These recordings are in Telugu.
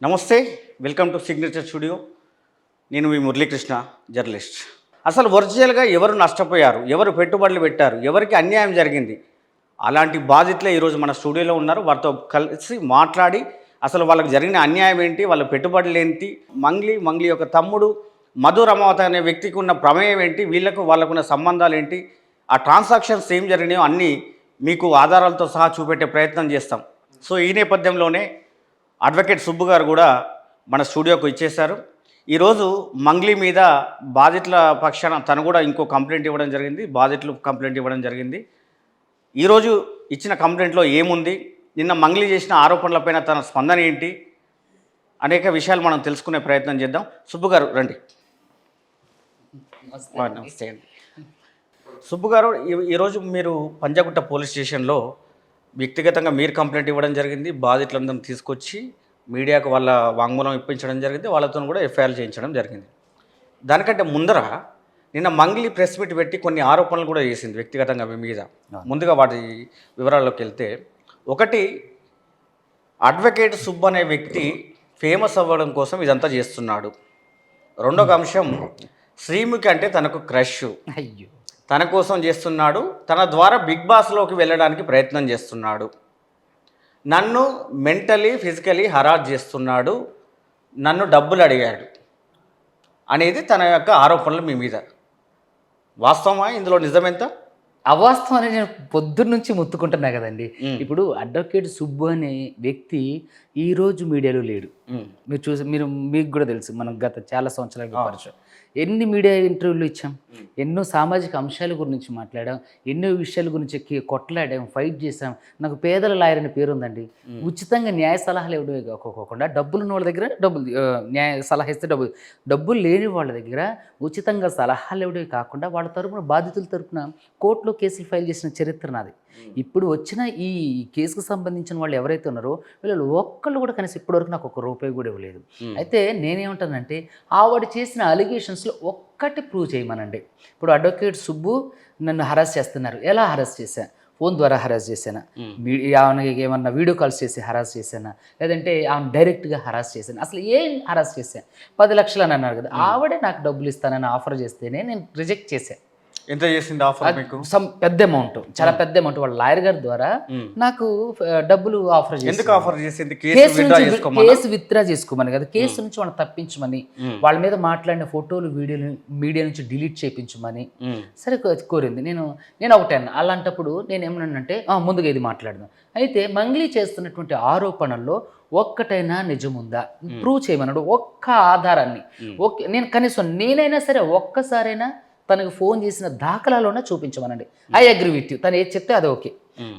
నమస్తే, వెల్కమ్ టు సిగ్నేచర్ స్టూడియో. నేను మీ మురళీకృష్ణ, జర్నలిస్ట్. అసలు ఒరిజినల్గా ఎవరు నష్టపోయారు, ఎవరు పెట్టుబడులు పెట్టారు, ఎవరికి అన్యాయం జరిగింది, అలాంటి బాధితులే ఈరోజు మన స్టూడియోలో ఉన్నారు. వారితో కలిసి మాట్లాడి అసలు వాళ్ళకి జరిగిన అన్యాయం ఏంటి, వాళ్ళ పెట్టుబడులు ఏంటి, మంగ్లీ యొక్క తమ్ముడు మధు రమావతి అనే వ్యక్తికి ఉన్న ప్రమేయం ఏంటి, వాళ్ళకున్న సంబంధాలు ఏంటి, ఆ ట్రాన్సాక్షన్స్ ఏం జరిగినాయో అన్నీ మీకు ఆధారాలతో సహా చూపెట్టే ప్రయత్నం చేస్తాం. సో ఈ నేపథ్యంలోనే అడ్వకేట్ సుబ్బు గారు కూడా మన స్టూడియోకి ఇచ్చేశారు. ఈరోజు మంగ్లీ మీద బాధితుల పక్షాన తను కూడా ఇంకో కంప్లైంట్ ఇవ్వడం జరిగింది, బాధితులు కంప్లైంట్ ఇవ్వడం జరిగింది. ఈరోజు ఇచ్చిన కంప్లైంట్లో ఏముంది, నిన్న మంగ్లీ చేసిన ఆరోపణలపైన తన స్పందన ఏంటి, అనేక విషయాలు మనం తెలుసుకునే ప్రయత్నం చేద్దాం. సుబ్బు గారు రండి. నమస్తే అండి. సుబ్బు గారు, ఈరోజు మీరు పంజాగుట్ట పోలీస్ స్టేషన్లో వ్యక్తిగతంగా మీరు కంప్లైంట్ ఇవ్వడం జరిగింది. బాధితులందరిని తీసుకొచ్చి మీడియాకు వాళ్ళ వాంగ్మూలం ఇప్పించడం జరిగింది, వాళ్ళతో కూడా ఎఫ్ఐఆర్ చేయించడం జరిగింది. దానికంటే ముందర నిన్న మంగ్లీ ప్రెస్ మీట్ పెట్టి కొన్ని ఆరోపణలు కూడా చేసింది వ్యక్తిగతంగా మీ మీద. ముందుగా వాటి వివరాల్లోకి వెళ్తే, ఒకటి, అడ్వకేట్ సుబ్బు అనే వ్యక్తి ఫేమస్ అవ్వడం కోసం ఇదంతా చేస్తున్నాడు. రెండొక అంశం, శ్రీముఖి అంటే తనకు క్రష్, అయ్యో, తన కోసం చేస్తున్నాడు, తన ద్వారా బిగ్ బాస్లోకి వెళ్ళడానికి ప్రయత్నం చేస్తున్నాడు, నన్ను మెంటలీ ఫిజికలీ హరాస్ చేస్తున్నాడు, నన్ను డబ్బులు అడిగాడు అనేది తన యొక్క ఆరోపణలు మీ మీద. వాస్తవమా? ఇందులో నిజమెంత? అవాస్తవం అనేది నేను పొద్దున్న నుంచి మొత్తుకుంటున్నా కదండి. ఇప్పుడు అడ్వకేట్ సుబ్బు అనే వ్యక్తి ఈరోజు మీడియాలో లేడు. మీకు కూడా తెలుసు, మనం గత చాలా సంవత్సరాలుగా పరిచయం. ఎన్ని మీడియా ఇంటర్వ్యూలు ఇచ్చాం, ఎన్నో సామాజిక అంశాల గురించి మాట్లాడాం, ఎన్నో విషయాల గురించి కొట్లాడాం, ఫైట్ చేసాం. నాకు పేదల లాయర్ అనే పేరు ఉందండి. ఉచితంగా న్యాయ సలహాలు ఇవ్వడమే కాకుండా డబ్బులు ఉన్న వాళ్ళ దగ్గర న్యాయ సలహా ఇస్తే డబ్బులు లేని వాళ్ళ దగ్గర ఉచితంగా సలహాలు ఇవ్వడమే కాకుండా వాళ్ళ తరపున బాధితుల తరపున కోర్టులో కేసులు ఫైల్ చేసిన చరిత్ర నాది. ఇప్పుడు వచ్చిన ఈ కేసుకు సంబంధించిన వాళ్ళు ఎవరైతే ఉన్నారో వీళ్ళు ఒక్కళ్ళు కూడా కనీసం ఇప్పటివరకు నాకు ₹1 కూడా ఇవ్వలేదు. అయితే నేనేమంటానంటే, ఆవిడ చేసిన అలిగేషన్స్లో ఒక్కటి ప్రూవ్ చేయమనండి. ఇప్పుడు అడ్వకేట్ సుబ్బు నన్ను హరాస్ చేస్తున్నారు. ఎలా హరాస్ చేశా? ఫోన్ ద్వారా హరాస్ చేశానా? ఆమెకి ఏమన్నా వీడియో కాల్స్ చేసి హరాస్ చేశానా? లేదంటే ఆమెను డైరెక్ట్గా హరాస్ చేశాను? అసలు ఏం హరాస్ చేశాను? 10 లక్షలు అని అన్నారు కదా, ఆవిడే నాకు డబ్బులు ఇస్తానని ఆఫర్ చేస్తేనే నేను రిజెక్ట్ చేశాను. ఎంత చేసింది ఆఫర్ మీకు? పెద్ద అమౌంట్, చాలా పెద్ద అమౌంట్. వాళ్ళ లాయర్ గారి ద్వారా నాకు డబ్బులు ఆఫర్ చేసి, ఎందుకు ఆఫర్ చేసింది? కేసు విత్డ్రా చేసుకోమని కదా, కేసు నుంచి వాళ్ళని తప్పించమని, వాళ్ళ మీద మాట్లాడిన ఫోటోలు వీడియోలు మీడియా నుంచి డిలీట్ చేయించమని సరే కోరింది. నేను ఒకటే అన్న. అలాంటప్పుడు నేను ఏమన్నానంటే, ముందుగా ఇది మాట్లాడదాం. అయితే మంగ్లీ చేస్తున్నటువంటి ఆరోపణల్లో ఒక్కటైనా నిజముందా ప్రూవ్ చేయమన్నాడు. ఒక్క ఆధారాన్ని నేను కనీసం నేనైనా సరే ఒక్కసారైనా తనకు ఫోన్ చేసిన దాఖలాలోనే చూపించమనండి. I agree with you. తను ఏది చెప్తే అది ఓకే.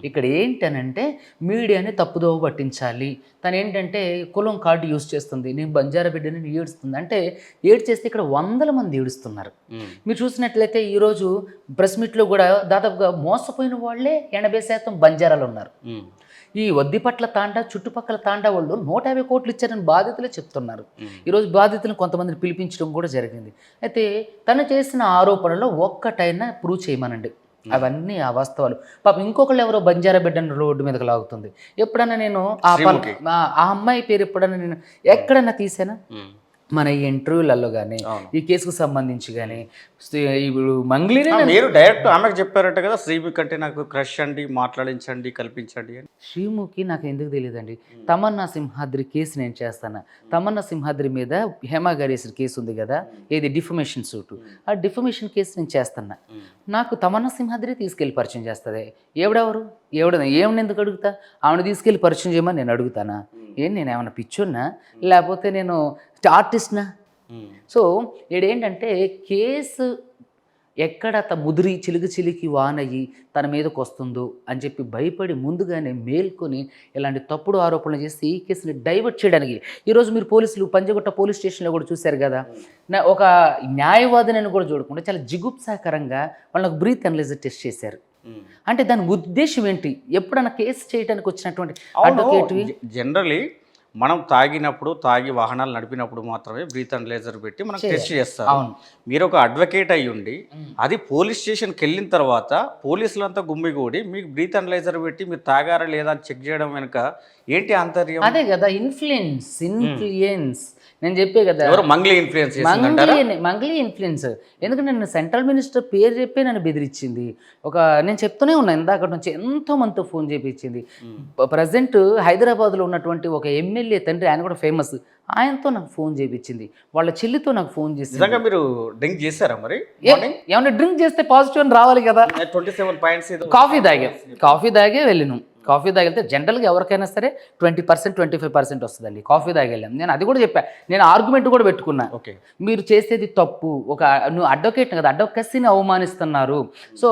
ఇక్కడ ఏంటనంటే, మీడియాని తప్పుదోవ పట్టించాలి. తను ఏంటంటే కులం కార్డు యూజ్ చేస్తుంది, నేను బంజారా బిడ్డని ఏడుస్తుంది అంటే, ఏడ్చేస్తే ఇక్కడ 100 మంది ఏడుస్తున్నారు. మీరు చూసినట్లయితే ఈరోజు ప్రెస్ మీట్లో కూడా దాదాపుగా మోసపోయిన వాళ్ళే 80% బంజారాలు ఉన్నారు. ఈ వద్దిపట్ల తాండా, చుట్టుపక్కల తాండా వాళ్ళు 150 కోట్లు ఇచ్చారని బాధితులే చెప్తున్నారు. ఈరోజు బాధితులను కొంతమందిని పిలిపించడం కూడా జరిగింది. అయితే తను చేసిన ఆరోపణలో ఒక్కటైనా ప్రూవ్ చేయమనండి. అవన్నీ అవాస్తవాలు. పాపం ఇంకొకళ్ళు ఎవరో బంజారా బిడ్డను రోడ్డు మీదకి లాగుతుంది. ఎప్పుడన్నా నేను ఆ అమ్మాయి పేరు ఎప్పుడన్నా నేను ఎక్కడన్నా తీసానా? మన ఈ ఇంటర్వ్యూలలో కానీ, ఈ కేసుకు సంబంధించి కానీ, ఇప్పుడు మంగ్లీనే మీరు డైరెక్ట్ ఆమెకు చెప్పారట కదా, శ్రీముఖి అంటే నాకు క్రష్ అండి, మాట్లాడించండి, కల్పించండి అని. శ్రీముఖి నాకు ఎందుకు తెలియదండి. తమన్నా సింహాద్రి కేసు నేను చేస్తాను. తమన్నా సింహాద్రి మీద హేమా గారు వేసిన కేసు ఉంది కదా, ఏది డిఫమేషన్ సూటు, ఆ డిఫమేషన్ కేసు నేను చేస్తాను. నాకు తమన్నా సింహాద్రి తీసుకెళ్ళి పరిచయం చేస్తుంది. ఏమని ఎందుకు అడుగుతా? ఆమెను తీసుకెళ్ళి పరిచయం చేయమని నేను అడుగుతానా? నేను ఏమన్నా పిచ్చున్నా, లేకపోతే నేను ఆర్టిస్ట్నా? సో ఏంటంటే, కేసు ఎక్కడ ముదిరి చిలికి వానయ్యి తన మీదకి వస్తుందో అని చెప్పి భయపడి ముందుగానే మేల్కొని ఇలాంటి తప్పుడు ఆరోపణలు చేసి ఈ కేసుని డైవర్ట్ చేయడానికి ఈరోజు మీరు పోలీసులు పంజగుట్ట పోలీస్ స్టేషన్లో కూడా చూశారు కదా, ఒక న్యాయవాదిని కూడా చూడకుండా చాలా జిగుప్సాకరంగా వాళ్ళకు బ్రీత్ అనలైజర్ టెస్ట్ చేశారు. అంటే దాని ఉద్దేశం ఏంటి? ఎప్పుడన్నా కేసు చేయడానికి వచ్చినటువంటి అడ్వకేట్ జనరలీ మనం తాగి వాహనాలు నడిపినప్పుడు మాత్రమే బ్రీత్ అనలైజర్ పెట్టి మనం టెస్ట్ చేస్తారు. అవును. మీరు ఒక అడ్వకేట్ అయ్యి ఉండి అది పోలీస్ స్టేషన్కి వెళ్ళిన తర్వాత పోలీసులంతా గుమ్మిగూడి మీకు బ్రీత్ అనలైజర్ పెట్టి మీరు తాగారా లేదా అని చెక్ చేయడం వెనుక ఏంటి ఆంతర్యం? అదే కదా ఇన్ఫ్లుయెన్స్ నేను చెప్పే కదా, ఎవరు మంగ్లీ ఇన్ఫ్లుయెన్స్ చేసిందంటారా? మంగ్లీ ఇన్ఫ్లుయెన్స్. ఎందుకంటే నన్ను సెంట్రల్ మినిస్టర్ పేరు చెప్పి నన్ను బెదిరించింది. నేను చెప్తూనే ఉన్నా ఇందాక నుంచి, ఎంతో మందితో ఫోన్ చేయించింది. ప్రజెంట్ హైదరాబాద్లో ఉన్నటువంటి ఒక ఎమ్మెల్యే తండ్రి, ఆయన కూడా ఫేమస్, ఆయనతో నాకు ఫోన్ చేయించింది. వాళ్ళ చెల్లితో నాకు ఫోన్ చేసింది. నిజంగా మీరు డ్రింక్ చేశారా మరి? ఏమన్నా డ్రింక్ చేస్తే పాజిటివ్ అని రావాలి కదా. 27 పాయింట్స్ కాఫీ తాగే వెళ్ళినాం. కాఫీ తాగితే జనరల్గా ఎవరికైనా సరే 20% 25% వస్తుందండి. కాఫీ తాగి వెళ్ళాం. నేను అది కూడా చెప్పా, నేను ఆర్గ్యుమెంట్ కూడా పెట్టుకున్నా. ఓకే, మీరు చేసేది తప్పు, నువ్వు అడ్వకేట్ కదా, అడ్వకసీని అవమానిస్తున్నారు, సో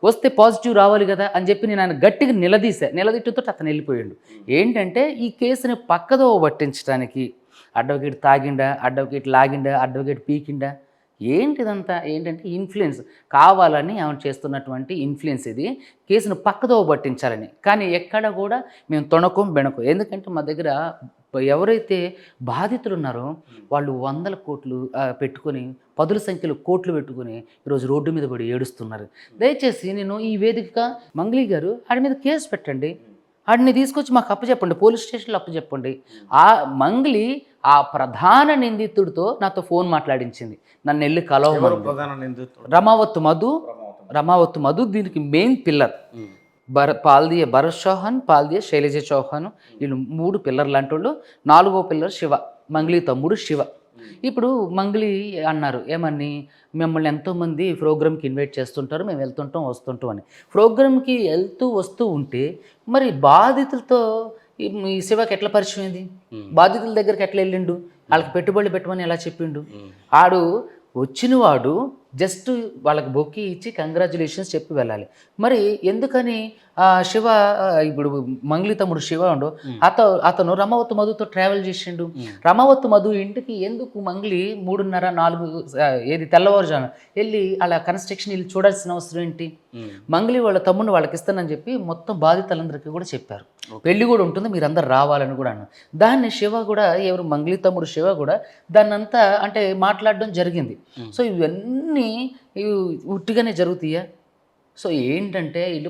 వస్తే పాజిటివ్ రావాలి కదా అని చెప్పి నేను ఆయన గట్టిగా నిలదీటుతో అతను వెళ్ళిపోయాడు. ఏంటంటే ఈ కేసుని పక్కదోవ పట్టించడానికి అడ్వకేట్ తాగిండా, అడ్వకేట్ లాగిండా, అడ్వకేట్ పీకిండా, ఏంటిదంతా ఏంటంటే ఇన్ఫ్లుయెన్స్, కావాలని ఆమె చేస్తున్నటువంటి ఇన్ఫ్లుయెన్స్. ఇది కేసును పక్కదోవ పట్టించాలని. కానీ ఎక్కడ కూడా మేము బెణకం. ఎందుకంటే మా దగ్గర ఎవరైతే బాధితులు ఉన్నారో వాళ్ళు 100 కోట్లు పెట్టుకొని, 10 సంఖ్యలో కోట్లు పెట్టుకొని ఈరోజు రోడ్డు మీద పడి ఏడుస్తున్నారు. దయచేసి నేను ఈ వేదికగా మంగ్లీ గారు ఆడి మీద కేసు పెట్టండి, ఆడిని తీసుకొచ్చి మాకు అప్పచెప్పండి, పోలీస్ స్టేషన్లో అప్పచెప్పండి. ఆ మంగ్లీ ఆ ప్రధాన నిందితుడితో నాతో ఫోన్ మాట్లాడించింది, నన్ను వెళ్ళి కలవమని. రమావత్ మధు దీనికి మెయిన్ పిల్లర్. పాల్దియ భరత్ చౌహాన్, పాల్దియ శైలజ చౌహాన్, వీళ్ళు 3 పిల్లర్ లాంటి వాళ్ళు. 4వ పిల్లర్ శివ, మంగ్లీ తమ్ముడు శివ. ఇప్పుడు మంగ్లీ అన్నారు ఏమని, మిమ్మల్ని ఎంతోమంది ప్రోగ్రామ్కి ఇన్వైట్ చేస్తుంటారు, మేము వెళ్తుంటాం వస్తుంటాం అని. ప్రోగ్రామ్కి వెళ్తూ వస్తూ ఉంటే మరి బాధితులతో ఈ శివకి ఎట్లా పరిచయం అయింది? బాధితుల దగ్గరికి ఎట్లా వెళ్ళిండు? వాళ్ళకి పెట్టుబడులు పెట్టమని ఎలా చెప్పిండు? ఆడు వచ్చినవాడు జస్ట్ వాళ్ళకి బొక్కి ఇచ్చి కంగ్రాచులేషన్స్ చెప్పి వెళ్ళాలి. మరి ఎందుకని శివ, ఇప్పుడు మంగ్లీ తమ్ముడు శివ ఉండు, అతను రమావత్ మధుతో ట్రావెల్ చేసిండు. రమావత్ మధు ఇంటికి ఎందుకు మంగ్లీ 3:30-4 తెల్లవారుజాను వెళ్ళి అలా కన్స్ట్రక్షన్ ఇల్లు చూడాల్సిన అవసరం ఏంటి? మంగ్లీ వాళ్ళ తమ్ముడిని వాళ్ళకి ఇస్తానని చెప్పి మొత్తం బాధితులందరికీ కూడా చెప్పారు. పెళ్లి కూడా ఉంటుంది, మీరందరూ రావాలని కూడా అన్నారు. దాన్ని శివ కూడా, ఎవరు మంగ్లీ తమ్ముడు శివ కూడా దాన్నంతా అంటే మాట్లాడడం జరిగింది. సో ఇవన్నీ ఉట్టిగానే జరుగుతాయా? సో ఏంటంటే వీళ్ళు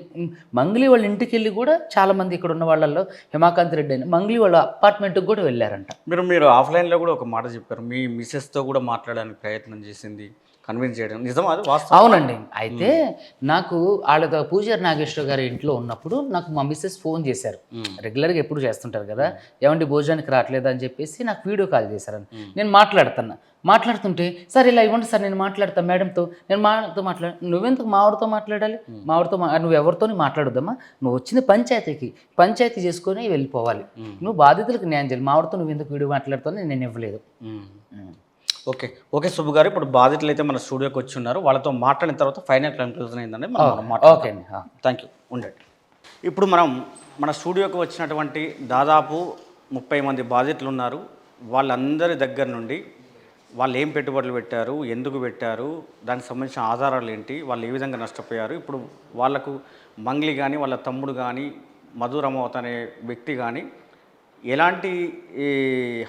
మంగ్లీ వాళ్ళ ఇంటికి వెళ్ళి కూడా చాలామంది ఇక్కడ ఉన్న వాళ్ళల్లో హిమాకాంత్ రెడ్డి అని మంగ్లీ వాళ్ళ అపార్ట్మెంట్కి కూడా వెళ్ళారంట. మీరు ఆఫ్లైన్లో కూడా ఒక మాట చెప్పారు, మీ మిస్సెస్తో కూడా మాట్లాడడానికి ప్రయత్నం చేసింది, కన్విన్స్ చేయడం నిజం? అది వాస్తవం? అవునండి. అయితే నాకు వాళ్ళతో పూజారి నాగేశ్వర గారి ఇంట్లో ఉన్నప్పుడు నాకు మా మిస్సెస్ ఫోన్ చేశారు, రెగ్యులర్గా ఎప్పుడు చేస్తుంటారు కదా, ఏమంటే భోజనానికి రావట్లేదు అని చెప్పేసి నాకు వీడియో కాల్ చేశారని. నేను మాట్లాడుతుంటే సార్ ఇలా ఇవ్వండి సార్, నేను మాట్లాడతాను మేడంతో, నేను మాట్లాడు. నువ్వెందుకు మావిడితో మాట్లాడాలి? నువ్వు ఎవరితోని మాట్లాడొద్దమ్మా, నువ్వు వచ్చింది పంచాయతీ చేసుకొని వెళ్ళిపోవాలి, నువ్వు బాధితులకు న్యాయం చేయాలి, మావిడితో నువ్వు ఎందుకు వీడియో మాట్లాడుతావు? నేను ఇవ్వలేదు. ఓకే సుబ్బు గారు, ఇప్పుడు బాధితులు అయితే మన స్టూడియోకి వచ్చి ఉన్నారు, వాళ్ళతో మాట్లాడిన తర్వాత ఫైనల్ కన్క్లూజన్ అయిందండి. ఓకే అండి, థ్యాంక్ యూ, ఉండండి. ఇప్పుడు మన స్టూడియోకి వచ్చినటువంటి దాదాపు 30 మంది బాధితులు ఉన్నారు. వాళ్ళందరి దగ్గర నుండి వాళ్ళు ఏం పెట్టుబడులు పెట్టారు, ఎందుకు పెట్టారు, దానికి సంబంధించిన ఆధారాలు ఏంటి, వాళ్ళు ఏ విధంగా నష్టపోయారు, ఇప్పుడు వాళ్ళకు మంగ్లీ కానీ వాళ్ళ తమ్ముడు కానీ మధు రమావత్ అనే వ్యక్తి కానీ ఎలాంటి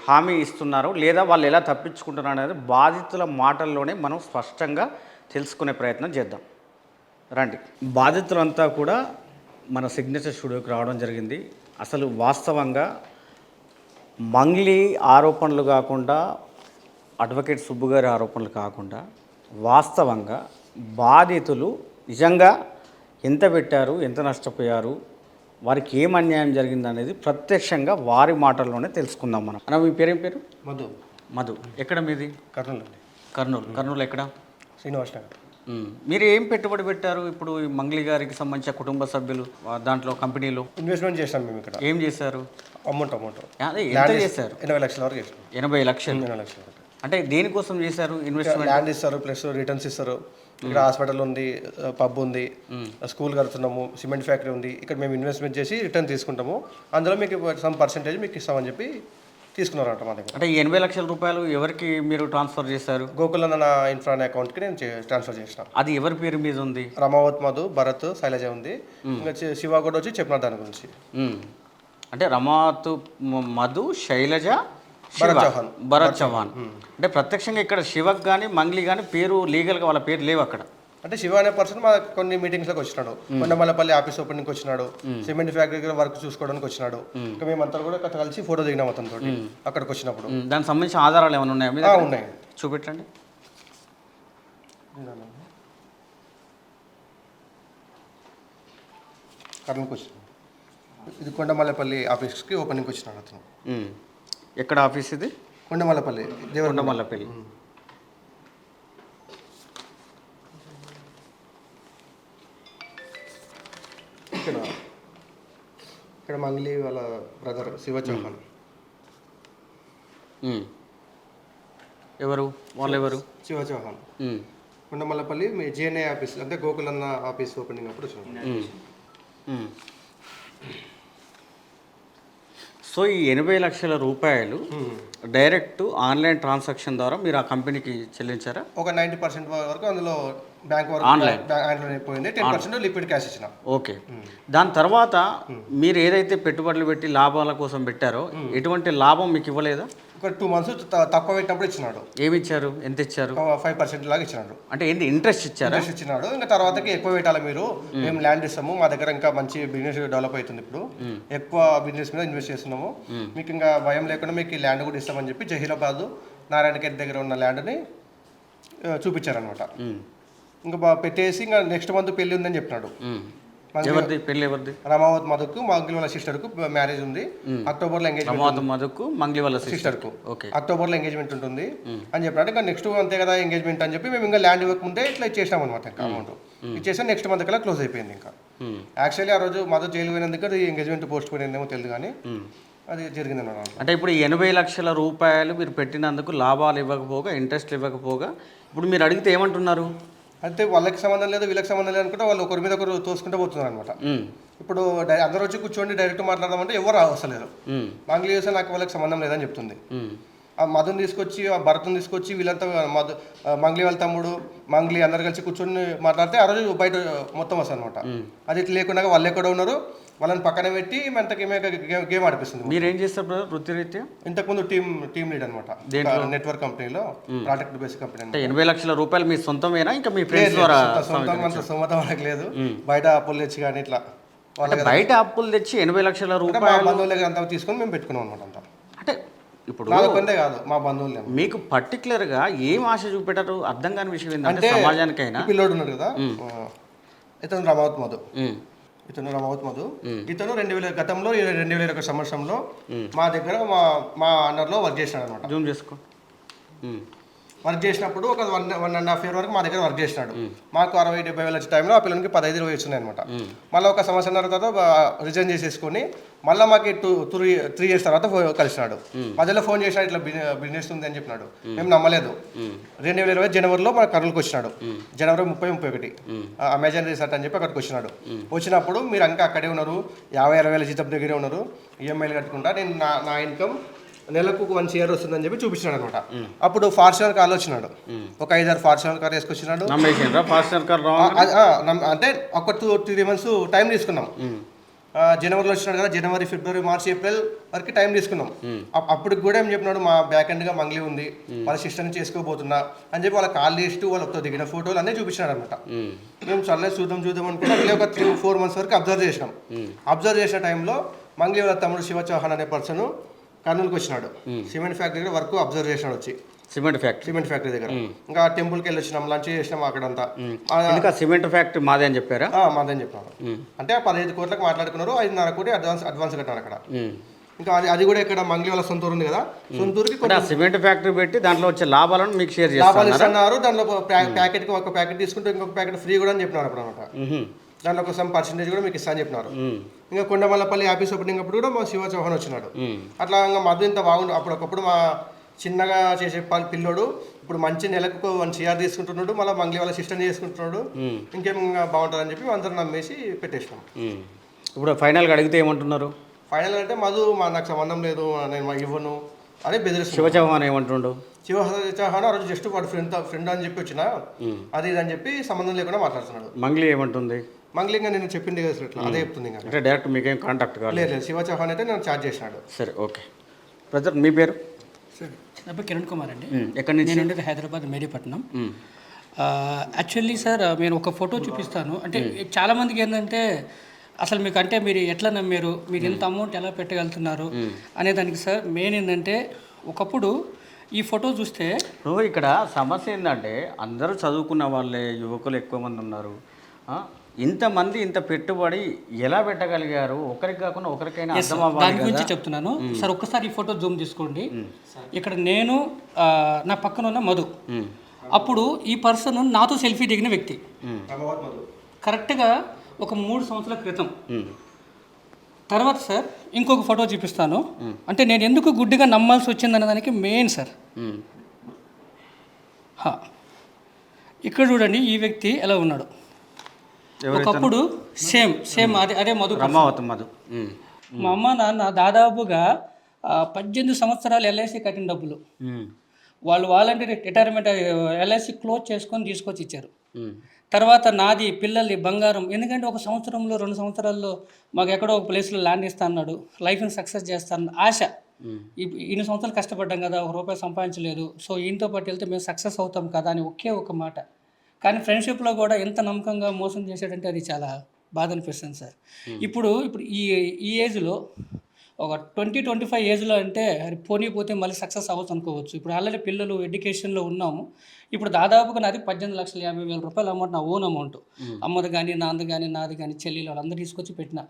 హామీ ఇస్తున్నారు, లేదా వాళ్ళు ఎలా తప్పించుకుంటున్నారు అనేది బాధితుల మాటల్లోనే మనం స్పష్టంగా తెలుసుకునే ప్రయత్నం చేద్దాం. రండి. బాధితులంతా కూడా మన సిగ్నేచర్ స్టూడియోకి రావడం జరిగింది. అసలు వాస్తవంగా మంగ్లీ ఆరోపణలు కాకుండా, అడ్వకేట్ సుబ్బు గారి ఆరోపణలు కాకుండా, వాస్తవంగా బాధితులు నిజంగా ఎంత పెట్టారు, ఎంత నష్టపోయారు, వారికి ఏం అన్యాయం జరిగింది అనేది ప్రత్యక్షంగా వారి మాటల్లోనే తెలుసుకుందాం మనం. అన్న, మీ పేరేం పేరు? మధు. ఎక్కడ మీది? కర్నూలు ఎక్కడ? శ్రీనివాస్ నగర్. మీరు ఏం పెట్టుబడి పెట్టారు ఇప్పుడు ఈ మంగ్లీ గారికి సంబంధించిన కుటుంబ సభ్యులు దాంట్లో కంపెనీలో? ఇన్వెస్ట్మెంట్ చేసాం మేము ఇక్కడ. ఏం చేశారు? అమౌంట్ అదే ఎంత చేశారు? 80 లక్షల వరకు చేసాం. 80 లక్షలు. అంటే దేనికోసం చేశారు ఇన్వెస్ట్మెంట్? ల్యాండ్ ఇస్తారు, ప్లస్ రిటర్న్స్ ఇస్తారు. ఇక్కడ హాస్పిటల్ ఉంది, పబ్ ఉంది, స్కూల్ కడుతున్నాము, సిమెంట్ ఫ్యాక్టరీ ఉంది. ఇక్కడ మేము ఇన్వెస్ట్మెంట్ చేసి రిటర్న్ తీసుకుంటాము, అందులో మీకు సమ్ పర్సెంటేజ్ మీకు ఇస్తామని చెప్పి తీసుకున్నారంట మా దగ్గర. అంటే 80 లక్షల రూపాయలు ఎవరికి మీరు ట్రాన్స్ఫర్ చేశారు? గోకులన్న ఇన్ఫ్రా అనే అకౌంట్కి నేను ట్రాన్స్ఫర్ చేసిన. అది ఎవరి పేరు మీద ఉంది? రమావత్ మధు, భరత్, శైలజ ఉంది. ఇంకా శివ కూడా వచ్చి చెప్పిన దాని గురించి. అంటే రమాతు మధు శైలజ భరత్ శివ, చౌహాన్. భరత్ చౌహాన్. అంటే ప్రత్యక్షంగా ఇక్కడ శివకు కానీ మంగ్లీ కానీ పేరు లీగల్గా వాళ్ళ పేరు లేవు అక్కడ. అంటే శివ అనే పర్సన్ మా కొన్ని మీటింగ్స్లోకి వచ్చినాడు, కొండమల్లపల్లి ఆఫీస్ ఓపెనింగ్కి వచ్చినాడు, సిమెంట్ ఫ్యాక్టరీ దగ్గర వర్క్ చూసుకోవడానికి వచ్చినాడు. ఇంకా మేమంతా కూడా కలిసి ఫోటో దిగినాం అతనితో అక్కడికి వచ్చినప్పుడు. దానికి సంబంధించిన ఆధారాలు ఏమైనా ఉన్నాయా మీ దగ్గర? ఉన్నాయి. చూపెట్టండి. కర్నూలుకి వచ్చినాడు. ఇది కొండమల్లపల్లి ఆఫీస్కి ఓపెనింగ్కి వచ్చినాడు అతను. ఎక్కడ ఆఫీస్ ఇది? కొండమల్లపల్లి దేవరకొండ. కొండమల్లపల్లి. ఇక్కడ మంగ్లీ వాళ్ళ బ్రదర్ శివ చౌహాన్. ఎవరు వాళ్ళు? ఎవరు? శివ చౌహాన్. కొండమల్లపల్లి మీ జేఎన్ఏ ఆఫీస్ అంటే గోకులన్న ఆఫీస్ ఓపెనింగ్ అప్పుడు వచ్చినాడు. సో ఈ 80 లక్షల రూపాయలు డైరెక్ట్ ఆన్లైన్ ట్రాన్సాక్షన్ ద్వారా మీరు ఆ కంపెనీకి చెల్లించారా? ఒక 90% వరకు అందులో బ్యాంక్ వరకు ఆన్లైన్ అయిపోయింది. 10% లిక్విడ్ క్యాష్ ఇచ్చిన. ఓకే. దాని తర్వాత మీరు ఏదైతే పెట్టుబడులు పెట్టి లాభాల కోసం పెట్టారో ఎటువంటి లాభం మీకు ఇవ్వలేదా? ఒక 2 months తక్కువ పెట్టినప్పుడు ఇచ్చినాడు. ఏమి ఇచ్చారు? ఎంత ఇచ్చారు? 5% లాగా ఇచ్చినాడు. అంటే ఏంటి ఇంట్రెస్ట్ ఇచ్చారా? ఇంట్రెస్ట్ ఇచ్చినాడు. ఇంకా తర్వాతకి ఎక్కువ పెట్టాలి మీరు, మేము ల్యాండ్ ఇస్తాము, మా దగ్గర ఇంకా మంచి బిజినెస్ డెవలప్ అవుతుంది, ఇప్పుడు ఎక్కువ బిజినెస్ మీద ఇన్వెస్ట్ చేస్తున్నాము, మీకు ఇంకా భయం లేకుండా మీకు ఈ ల్యాండ్ కూడా ఇస్తామని చెప్పి జహీరాబాద్ నారాయణఖేడ్ దగ్గర ఉన్న ల్యాండ్ని చూపించారనమాట. ఇంకా పెట్టేసి ఇంకా నెక్స్ట్ మంత్ పెళ్లి ఉందని చెప్పినాడు. ఎవరిది పెళ్లి? ఎవరిది? రమావత్ మధుకు మంగ్లీ వాళ్ళ సిస్టర్కు మ్యారేజ్ ఉంది, అక్టోబర్లో ఎంగేజ్మెంట్. రమావత్ మధుకు మంగ్లీ వాళ్ళ సిస్టర్కు అక్టోబర్లో ఎంగేజ్మెంట్ ఉంటుంది అని చెప్పినట్టు. ఇంకా నెక్స్ట్ అంతే కదా ఎంగేజ్మెంట్ అని చెప్పి మేము ఇంకా ల్యాండ్ ఇవ్వకముందే ఇట్లా ఇచ్చేసాం అనమాట. ఇంకా అమౌంట్ ఇచ్చేసాం. నెక్స్ట్ మంత్ కల్లా క్లోజ్ అయిపోయింది. ఇంకా యాక్చువల్లీ ఆ రోజు మధు జైలు పోయినందుకు ఎంగేజ్మెంట్ పోస్ట్ పోయిందేమో తెలియదు, కానీ అది జరిగింది అన్నమాట. అంటే ఇప్పుడు 80 లక్షల రూపాయలు మీరు పెట్టినందుకు లాభాలు ఇవ్వకపోగా, ఇంట్రెస్ట్ ఇవ్వకపోగా, ఇప్పుడు మీరు అడిగితే ఏమంటున్నారు? అయితే వాళ్ళకి సంబంధం లేదు వీళ్ళకి సంబంధం లేదు అనుకుంటే వాళ్ళు ఒకరి మీద ఒకరు తోసుకుంటూ పోతున్నారు అనమాట. ఇప్పుడు అందరూ వచ్చి కూర్చోండి డైరెక్ట్ మాట్లాడదామంటే ఎవరు అవసరం. మంగ్లీ చేస్తే నాకు వాళ్ళకి సంబంధం లేదని చెప్తుంది. ఆ మధుని తీసుకొచ్చి, ఆ భరత్ని తీసుకొచ్చి వీళ్ళంతా మంగ్లీ వాళ్ళ తమ్ముడు మంగ్లీ అందరు కలిసి కూర్చొని మాట్లాడితే ఆ రోజు బయట మొత్తం వస్తుంది అనమాట. అది ఇట్లా లేకుండా వాళ్ళు ఎక్కడ ఉన్నారు వాళ్ళని పక్కన పెట్టి మనకి గేమ్ ఆడిపిస్తుంది. మీరు ఏం చేస్తారు బ్రదర్ వృత్తిరీత్యా? ఇంతకుముందు టీమ్ లీడ్ అనమాట నెట్వర్క్ కంపెనీలో, ప్రాడక్ట్ బేస్డ్ కంపెనీ. 80 లక్షల రూపాయలు మీ సొంతమేనా ఇంకా మీ ఫ్రెండ్స్ ద్వారా? సొంతం మనకు లేదు, బయట అప్పులు తెచ్చి కానీ ఇట్లా బయట అప్పులు తెచ్చి 80 లక్షల రూపాయలు మా బంధువుల దగ్గర అంతా తీసుకొని మేము పెట్టుకున్నాం అనమాట. అంతా అంటే ఇప్పుడు కొందే కాదు మా బంధువులు. మీకు పర్టికులర్గా ఏం ఆశ చూపెట్టారు అర్థం కాని విషయం ఏంటంటే, సమాజానికైనా పిల్లోడు ఉన్నాడు కదా, ఇతను రమావత్ మధు, ఇతను గతంలో 2021 సంవత్సరంలో మా దగ్గర మా అండర్లో వర్క్ చేసినాడు అనమాట. జూమ్ చేసుకో. వర్క్ చేసినప్పుడు ఒక 1.5 year వరకు మా దగ్గర వర్క్ చేసినాడు. మాకు 60-70 వేల వచ్చే టైంలో ఆ పిల్లలకి 15-20 వచ్చినాయి అనమాట. మళ్ళీ ఒక సంవత్సరం తర్వాత రిజైన్ చేసేసుకొని మళ్ళీ మాకు 3 years తర్వాత కలిసినాడు. మధ్యలో ఫోన్ చేసినాడు, ఇట్లా బిజినెస్ ఉంది అని చెప్పినాడు. మేము నమ్మలేదు. 2020 జనవరిలో మన కర్నూలుకి వచ్చినాడు. జనవరి 30-31 అమెజాన్ రిసార్ట్ అని చెప్పి అక్కడికి వచ్చినాడు. వచ్చినప్పుడు మీరు ఇంకా అక్కడే ఉన్నారు, 50-60 వేల జీతం దగ్గరే ఉన్నారు, ఈఎంఐలు కట్టుకుంటా, నేను నా ఇన్కమ్ నెలకు 1 CR వస్తుందని చెప్పి చూపించినాడు అనమాట. అప్పుడు ఫార్చునర్ కార్లో వచ్చినాడు. ఒక 5-6 ఫార్చునర్ కార్ వేసుకొచ్చినాడు. అంటే ఒక 2-3 months టైం తీసుకున్నాం. జనవరిలో వచ్చినాడు కదా, జనవరి, ఫిబ్రవరి, మార్చి, ఏప్రిల్ వరకు టైం తీసుకున్నాం. అప్పటికి కూడా ఏం చెప్పినాడు, మా బ్యాక్ ఎండ్గా మంగ్లీ ఉంది, వాళ్ళ సిస్టర్ని చేసుకోబోతున్నా అని చెప్పి వాళ్ళ కాల్ లిస్టు, వాళ్ళతో దిగిన ఫోటోలు అన్నీ చూపించినాడు అనమాట. మేము చల్లే చూద్దాం అనుకుంటే ఒక 3-4 months వరకు అబ్జర్వ్ చేసినాం. అబ్జర్వ్ చేసిన టైంలో మంగ్లీ వాళ్ళ తమ్ముడు శివ చౌహాన్ అనే పర్సన్ కర్నూలుకి వచ్చినాడు. సిమెంట్ ఫ్యాక్టరీ దగ్గర వర్క్ అబ్జర్వ్ చేసినాడు. వచ్చి సిమెంట్ ఫ్యాక్టరీ దగ్గర ఇంకా టెంపుల్కి వెళ్ళి వచ్చినాం, లంచ్ చేసినాం అక్కడంతా. సిమెంట్ ఫ్యాక్టరీ మాదే అని చెప్పారా? మాదే అని చెప్పారు. అంటే 15 కోట్లకు మాట్లాడుకున్నారు, 5.5 కోటి అడ్వాన్స్ కట్టారు అక్కడ. ఇంకా అది కూడా ఇక్కడ మంగ్లీ వాళ్ళ సొంతూరు ఉంది కదా, సొంతూరుకి సిమెంట్ ఫ్యాక్టరీ పెట్టి దాంట్లో వచ్చే లాభాలను మీకు షేర్ లాభాలు ఇస్తున్నారు. దాంట్లో ప్యాకెట్కి ఒక ప్యాకెట్ తీసుకుంటే ఇంకొక ప్యాకెట్ ఫ్రీ కూడా అని చెప్పినారు అప్పుడు అనమాట. దాంట్లో ఒక పర్సెంటేజ్ కూడా మీకు ఇస్తా అని చెప్పినారు. ఇంకా కొండమల్లపల్లి ఆఫీస్ ఓపెనింగ్ అప్పుడు కూడా మా శివ చౌహాన్ వచ్చినాడు. అట్లా ఇంకా మధు ఇంత బాగుండు. అప్పుడప్పుడు మా చిన్నగా చేసే పిల్లోడు ఇప్పుడు మంచి నెలకు 1 CR తీసుకుంటున్నాడు, మళ్ళీ మంగ్లీ వాళ్ళ సిస్టర్ని చేసుకుంటున్నాడు, ఇంకేం బాగుంటుంది అని చెప్పి అందరం నమ్మేసి పెట్టేసినాం. ఇప్పుడు ఫైనల్గా అడిగితే ఏమంటున్నారు? ఫైనల్ అంటే మధు నాకు సంబంధం లేదు, నేను ఇవ్వను అదే బెదిరిస్తాను. శివ చౌహాన్ ఏమంటుండు? శివ చౌహాన్ ఆ రోజు జస్ట్ వాడు ఫ్రెండ్ అని చెప్పి వచ్చిన అది ఇది అని చెప్పి సంబంధం లేకుండా మాట్లాడుతున్నాడు. మంగ్లీ ఏమంటుంది? మంగళంగా నేను చెప్పింది కదా సార్ ఇట్లా అదే చెప్తుంది ఇంకా అంటే డైరెక్ట్ మీకేం కాంటాక్ట్ కావాలి? లేదు లేదు, శివ చౌహాన్ అయితే నేను చార్జ్ చేసినాడు. సరే ఓకే బ్రదర్, మీ పేరు? సార్ నా పేరు కిరణ్ కుమార్ అండి. ఎక్కడి నుంచి? నేను ఉండేది హైదరాబాద్ మేడిపట్నం. యాక్చువల్లీ సార్ నేను ఒక ఫోటో చూపిస్తాను. అంటే చాలామందికి ఏంటంటే అసలు మీకు అంటే మీరు ఎట్లా నమ్మారు, మీరు ఇంత అమౌంట్ ఎలా పెట్టగలుగుతున్నారు అనే దానికి సార్ మెయిన్ ఏంటంటే ఒకప్పుడు ఈ ఫోటో చూస్తే ఇక్కడ సమస్య ఏంటంటే అందరూ చదువుకున్న వాళ్ళే, యువకులు ఎక్కువ మంది ఉన్నారు. ఇంతమంది ఇంత పెట్టుబడి ఎలా పెట్టగలిగారు? ఒకరికి కాకుండా ఒకరికైనా అర్థం అవ్వాలి దాని గురించి చెప్తున్నాను సార్. ఒక్కసారి ఈ ఫోటో జూమ్ తీసుకోండి. ఇక్కడ నేను నా పక్కన ఉన్న మధు, అప్పుడు ఈ పర్సన్ నాతో సెల్ఫీ దిగిన వ్యక్తి కరెక్ట్గా ఒక 3 సంవత్సరాల క్రితం. తర్వాత సార్ ఇంకొక ఫోటో చూపిస్తాను. అంటే నేను ఎందుకు గుడ్డిగా నమ్మాల్సి వచ్చిందనే దానికి మెయిన్ సార్. ఇక్కడ చూడండి ఈ వ్యక్తి ఎలా ఉన్నాడు. ఒకప్పుడు సేమ్ అదే మధు. మధు మా అమ్మ నాన్న దాదాపుగా 18 సంవత్సరాలు ఎల్ఐసి కట్టిన డబ్బులు వాళ్ళు వాలంటీర్ రిటైర్మెంట్ ఎల్ఐసి క్లోజ్ చేసుకొని తీసుకొచ్చి ఇచ్చారు. తర్వాత నాది పిల్లల్ని బంగారం, ఎందుకంటే 1 సంవత్సరంలో 2 సంవత్సరాల్లో మాకు ఎక్కడో ఒక ప్లేస్లో ల్యాండ్ ఇస్తా అన్నాడు, లైఫ్ని సక్సెస్ చేస్తాను ఆశ. ఇన్ని సంవత్సరాలు కష్టపడ్డాం కదా, ₹1 సంపాదించలేదు, సో ఈయనతో పాటు వెళ్తే మేము సక్సెస్ అవుతాం కదా అని ఒకే ఒక మాట. కానీ ఫ్రెండ్షిప్లో కూడా ఎంత నమ్మకంగా మోసం చేశాడంటే అది చాలా బాధ అనిపిస్తుంది సార్. ఇప్పుడు ఈ ఏజ్లో ఒక 20-25 ఏజ్లో అంటే అది పోతే మళ్ళీ సక్సెస్ అవ్వచ్చు అనుకోవచ్చు. ఇప్పుడు ఆల్రెడీ పిల్లలు ఎడ్యుకేషన్లో ఉన్నాము. ఇప్పుడు దాదాపుగా నాది 18,50,000 అమౌంట్, నా ఓన్ అమౌంట్. అమ్మది కానీ నాన్నది కానీ నాది కానీ చెల్లెలు వాళ్ళందరూ తీసుకొచ్చి పెట్టిన.